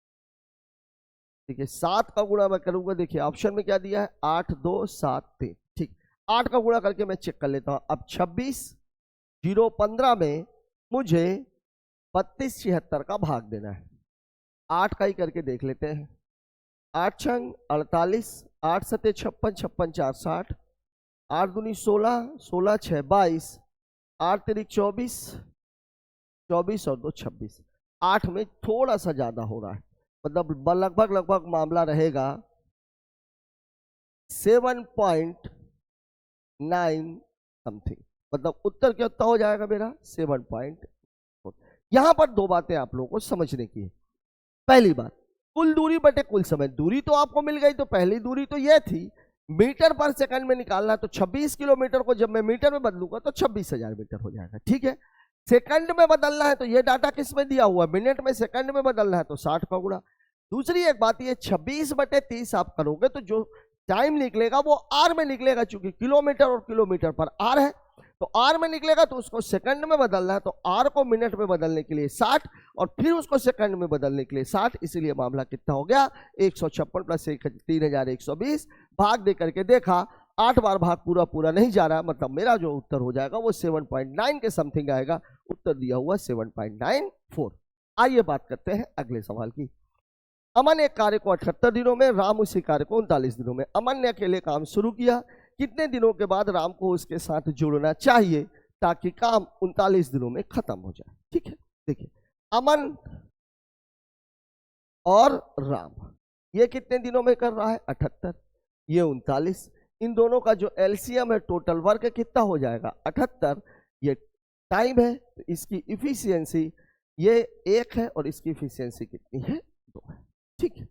ठीक है, 7 का गुणा मैं करूंगा। देखिए ऑप्शन में क्या दिया है? 8 2 7 3। ठीक, 8 का गुणा करके मैं चेक कर लेता हूं। अब 26 0 15 में मुझे 32 76 का भाग देना है। 8 का ही करके देख लेते हैं। 8 छंग 48, 8 सते 56, 56 4 60, 8 दूनी 16, 16 6 22, 8 तिरिक 24, 24 और 2 26। 8 में थोड़ा सा ज्यादा हो रहा है, मतलब लगभग मामला रहेगा 7.9 समथिंग। मतलब उत्तर क्या हो जाएगा मेरा? 7.4। यहां पर दो बातें आप लोगों को समझने की है। पहली बात, कुल दूरी बटे कुल समय। दूरी तो आपको मिल गई, तो पहली दूरी तो यह थी। मीटर पर सेकंड में निकालना, तो 26 किलोमीटर को जब मैं मीटर में बदलूंगा तो 26,000 मीटर हो जाएगा। ठीक है, सेकंड में बदलना है तो ये डाटा किस में दिया हुआ? मिनट में। सेकंड में बदलना है तो 60 का गुणा। दूसरी एक बात, ये 26 बटे 30 आप करोगे तो जो टाइम निकलेगा वो आर में निकलेगा, चूंकि किलोमीटर और किलोमीटर पर आर है, तो आर में निकलेगा। तो उसको सेकंड में बदलना है, तो आर को मिनट में बदलने के लिए 60 और फिर उसको सेकंड में बदलने के लिए 60। इसलिए मामला कितना हो गया? 156 प्लस 3120। भाग दे करके देखा, 8 बार भाग पूरा नहीं जा रहा, मतलब मेरा जो उत्तर हो जाएगा वो 7.9 के समथिंग आएगा। उत्तर दिया हुआ 7.94। आइए बात करते हैं अगले सवाल की। अमन एक कार्य को 78 दिनों में, राम उसी कार्य को 39 दिनों में। अमन ने अकेले काम शुरू किया। कितने दिनों के बाद राम को उसके साथ जुड़ना चाहिए ताकि काम 39 दिनों में खत्म हो जाए? ठीक है, देखिए अमन और राम ये कितने दिनों में कर रहा है? 78, ये 39। इन दोनों का जो एलसीएम है, टोटल वर्क कितना हो जाएगा? 78। ये टाइम है, तो इसकी इफिशियंसी ये 1 है और इसकी इफिशियंसी कितनी है? 2 है। ठीक है,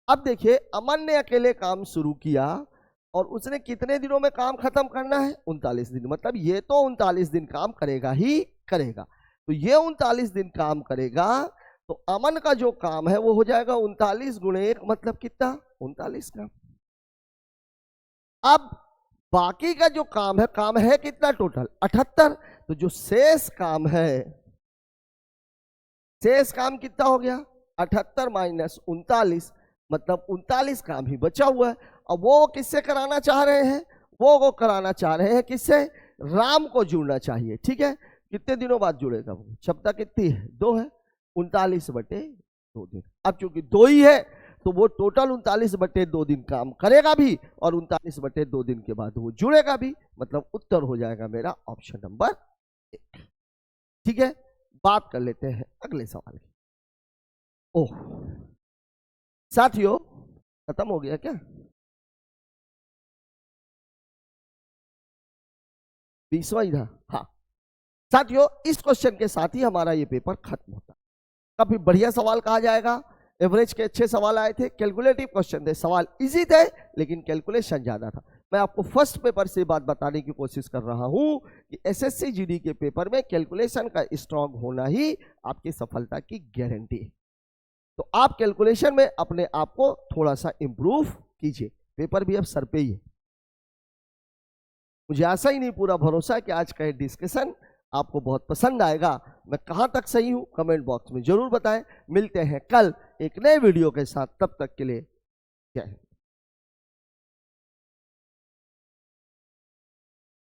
अब देखिए अमन ने अकेले काम शुरू किया और उसने कितने दिनों में काम खत्म करना है? 39 दिन। मतलब ये तो 39 दिन काम करेगा ही करेगा। तो ये 39 दिन काम करेगा, तो अमन का जो काम है वो हो जाएगा 39 गुणे 1, मतलब कितना? 39 का। अब बाकी का जो काम है कितना टोटल? 78। तो जो शेष काम है, शेष काम कितना हो गया? 78 माइनस 39, मतलब 39 काम ही बचा हुआ है। अब वो किससे कराना चाह रहे हैं? वो कराना चाह रहे हैं किससे? राम को जुड़ना चाहिए। ठीक है, कितने दिनों बाद जुड़ेगा वो? क्षमता कितनी है? 2 है। 39 बटे 2 दिन। अब चूंकि 2 ही है तो वो टोटल 39 बटे 2 दिन काम करेगा भी और 39 बटे 2 दिन के बाद वो जुड़ेगा भी। मतलब उत्तर हो जाएगा मेरा ऑप्शन नंबर 1। ठीक है, बात कर लेते हैं अगले सवाल की। ओह साथियों, खत्म हो गया क्या? 20वां ही था। हाँ साथियों, इस क्वेश्चन के साथ ही हमारा ये पेपर खत्म होता है। काफी बढ़िया सवाल कहा जाएगा। एवरेज के अच्छे सवाल आए थे, कैलकुलेटिव क्वेश्चन थे, सवाल इजी थे लेकिन कैलकुलेशन ज्यादा था। मैं आपको फर्स्ट पेपर से बात बताने की कोशिश कर रहा हूं कि एसएससी जीडी के पेपर में कैलकुलेशन का स्ट्रांग होना ही आपकी सफलता की गारंटी है। तो आप कैलकुलेशन में अपने आप को थोड़ा सा इंप्रूव कीजिए। पेपर भी अब सर पे ही है। मुझे आशा ही नहीं, पूरा भरोसा है कि आज का ये डिस्कशन आपको बहुत पसंद आएगा। मैं कहां तक सही हूं कमेंट बॉक्स में जरूर बताएं। मिलते हैं कल एक नए वीडियो के साथ, तब तक के लिए जय हिंद।